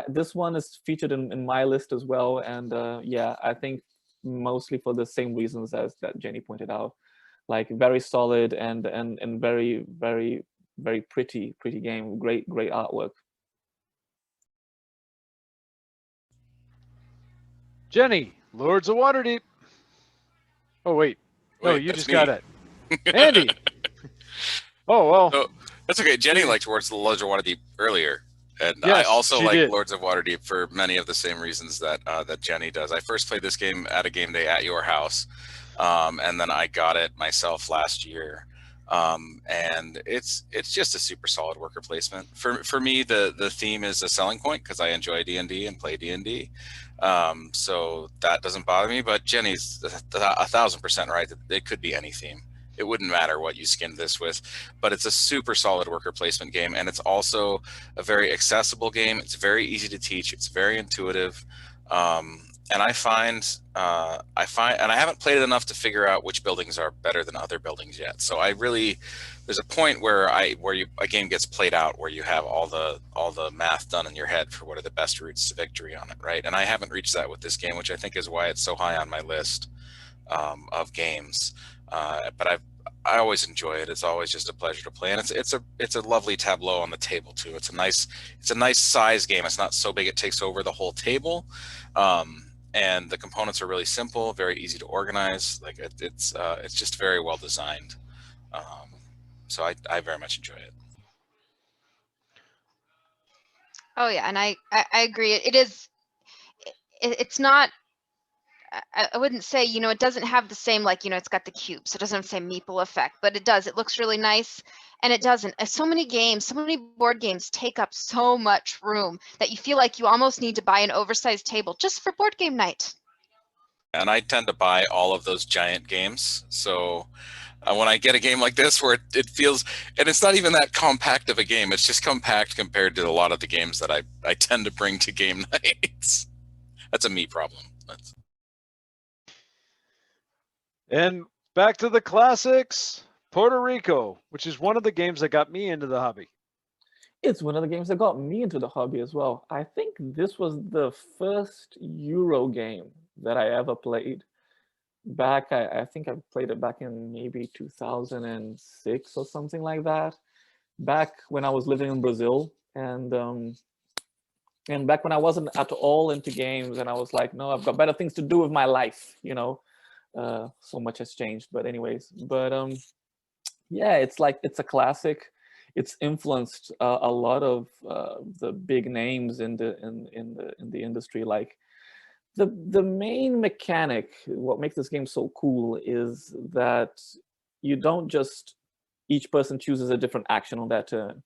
This one is featured in my list as well, and yeah, I think mostly for the same reasons as that Jennie pointed out, like very solid and very, very, very pretty game, great artwork. Jennie, Lords of Waterdeep. Oh wait, no, you just me. got it. Andy. Oh well. Oh, that's okay. Jennie liked Lords of Waterdeep earlier. And yes, I also like did. Lords of Waterdeep for many of the same reasons that that Jennie does. I first played this game at a game day at your house, and then I got it myself last year. And it's just a super solid worker placement. For me, the theme is a selling point because I enjoy D&D and play D&D. So that doesn't bother me. But Jennie's 1,000% right. It could be any theme. It wouldn't matter what you skinned this with, but it's a super solid worker placement game, and it's also a very accessible game. It's very easy to teach. It's very intuitive, and I find, and I haven't played it enough to figure out which buildings are better than other buildings yet. So there's a point where a game gets played out where you have all the math done in your head for what are the best routes to victory on it, right? And I haven't reached that with this game, which I think is why it's so high on my list of games. But I always enjoy it. It's always just a pleasure to play, and it's a lovely tableau on the table too. It's a nice size game. It's not so big it takes over the whole table, and the components are really simple, very easy to organize. Like it's just very well designed. So I very much enjoy it. Oh yeah, and I agree. It's not. I wouldn't say, it doesn't have the same, it's got the cubes. It doesn't have the same meeple effect, but it does. It looks really nice, and it doesn't. So many board games take up so much room that you feel like you almost need to buy an oversized table just for board game night. And I tend to buy all of those giant games. So when I get a game like this where it feels, and it's not even that compact of a game, it's just compact compared to a lot of the games that I tend to bring to game nights. That's a me problem. And back to the classics, Puerto Rico, which is one of the games that got me into the hobby. It's one of the games that got me into the hobby as well. I think this was the first Euro game that I ever played. Back, I think I played it back in maybe 2006 or something like that. Back when I was living in Brazil, and back when I wasn't at all into games, and I was like, no, I've got better things to do with my life, so much has changed. But anyways, yeah, it's a classic. It's influenced a lot of the big names in the industry. Like the main mechanic, what makes this game so cool is that you don't just, each person chooses a different action on that turn.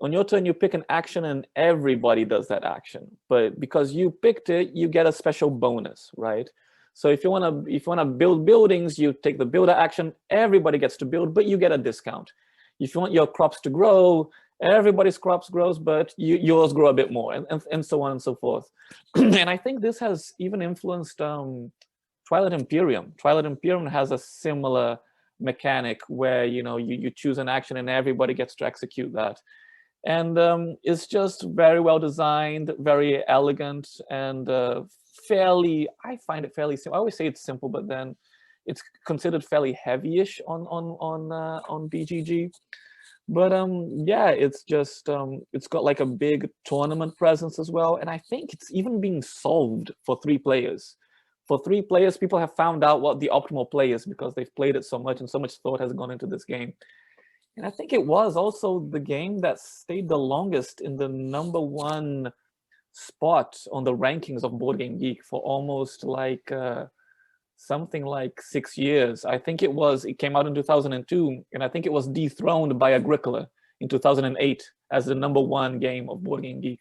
On your turn, you pick an action and everybody does that action. But because you picked it, you get a special bonus, right? So if you wanna build buildings, you take the builder action, everybody gets to build, but you get a discount. If you want your crops to grow, everybody's crops grows, but yours grow a bit more, and so on and so forth. And I think this has even influenced Twilight Imperium. Twilight Imperium has a similar mechanic where you choose an action and everybody gets to execute that. And it's just very well designed, very elegant, and I find it fairly simple. I always say it's simple, but then it's considered fairly heavyish on BGG. But yeah, it's just it's got like a big tournament presence as well, and I think it's even being solved for 3 players. For 3 players, people have found out what the optimal play is because they've played it so much and so much thought has gone into this game. And I think it was also the game that stayed the longest in the #1 spot on the rankings of Board Game Geek for almost like something like 6 years. I think it came out in 2002, and I think it was dethroned by Agricola in 2008 as the #1 game of Board Game Geek.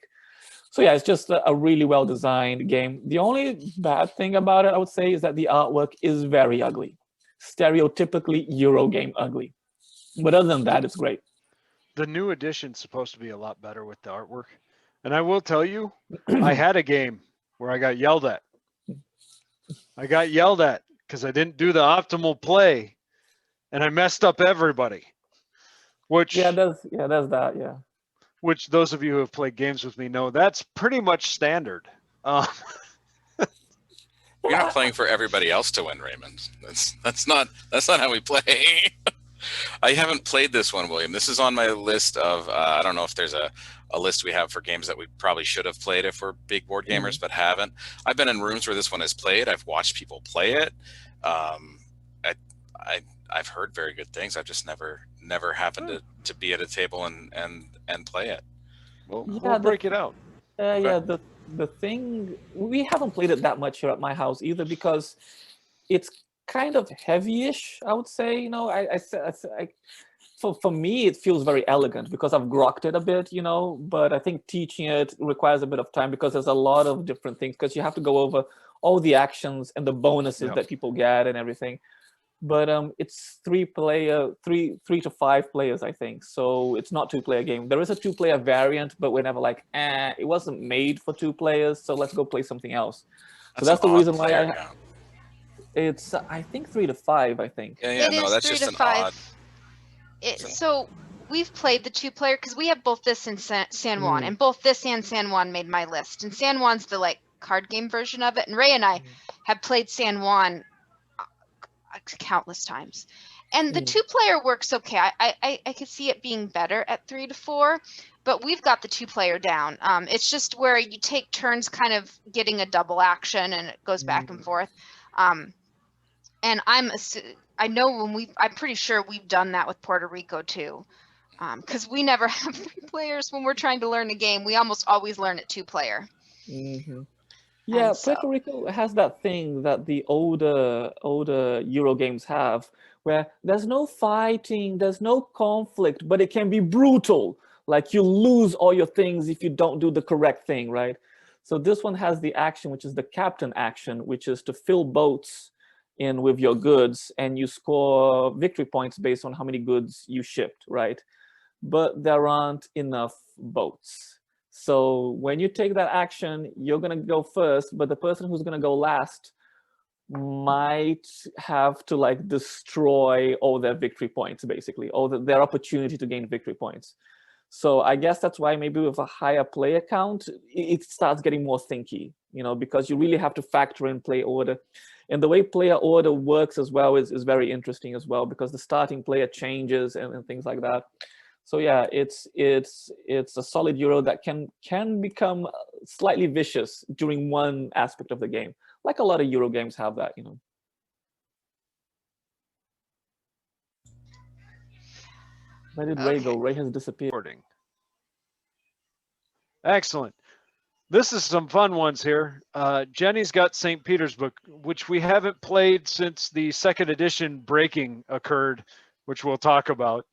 So yeah, it's just a really well-designed game. The only bad thing about it, I would say, is that the artwork is very ugly. Stereotypically Euro game ugly. But other than that, it's great. The new edition's supposed to be a lot better with the artwork. And I will tell you, I had a game where I got yelled at. I got yelled at because I didn't do the optimal play, and I messed up everybody. Which there's that, yeah. Which those of you who have played games with me know that's pretty much standard. You're not playing for everybody else to win, Raymond. That's not how we play. I haven't played this one, William. This is on my list of I don't know if there's a list we have for games that we probably should have played if we're big board gamers, but haven't. I've been in rooms where this one is played. I've watched people play it. I've heard very good things. I've just never happened to be at a table and play it. Well, we'll break it out. Okay. Yeah, the thing, we haven't played it that much here at my house either because it's kind of heavy-ish, I would say. You know, for me, it feels very elegant because I've grokked it a bit, you know, but I think teaching it requires a bit of time because there's a lot of different things because you have to go over all the actions and the bonuses that people get and everything. But it's 3 to 5 players, I think. So it's not 2-player game. There is a 2-player variant, but we're never like, it wasn't made for 2 players, so let's go play something else. So that's the reason why it's, I think 3 to 5, I think. Yeah, no, that's just an odd. So we've played the 2-player because we have both this and San Juan, and both this and San Juan made my list. And San Juan's the like card game version of it. And Ray and I have played San Juan countless times, and the 2-player works okay. I could see it being better at 3 to 4, but we've got the 2-player down. It's just where you take turns kind of getting a double action and it goes back and forth. And I know I'm pretty sure we've done that with Puerto Rico too, because we never have 3 players when we're trying to learn a game. We almost always learn at 2-player. Yeah, Puerto Rico has that thing that the older Euro games have, where there's no fighting, there's no conflict, but it can be brutal. Like you lose all your things if you don't do the correct thing, right? So this one has the action, which is the captain action, which is to fill boats in with your goods, and you score victory points based on how many goods you shipped, right? But there aren't enough boats. So when you take that action, you're going to go first, but the person who's going to go last might have to like destroy all their victory points, basically, or their opportunity to gain victory points. So I guess that's why maybe with a higher player count, it starts getting more thinky, you know, because you really have to factor in play order. And the way player order works as well is very interesting as well, because the starting player changes and things like that. So yeah, it's a solid Euro that can become slightly vicious during one aspect of the game, like a lot of Euro games have that, you know. Where did Ray go? Ray has disappeared. Excellent. This is some fun ones here. Jennie's got St. Petersburg, which we haven't played since the 2nd edition breaking occurred, which we'll talk about.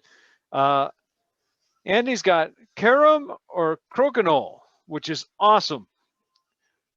Andy's got Karam or Crokinole, which is awesome.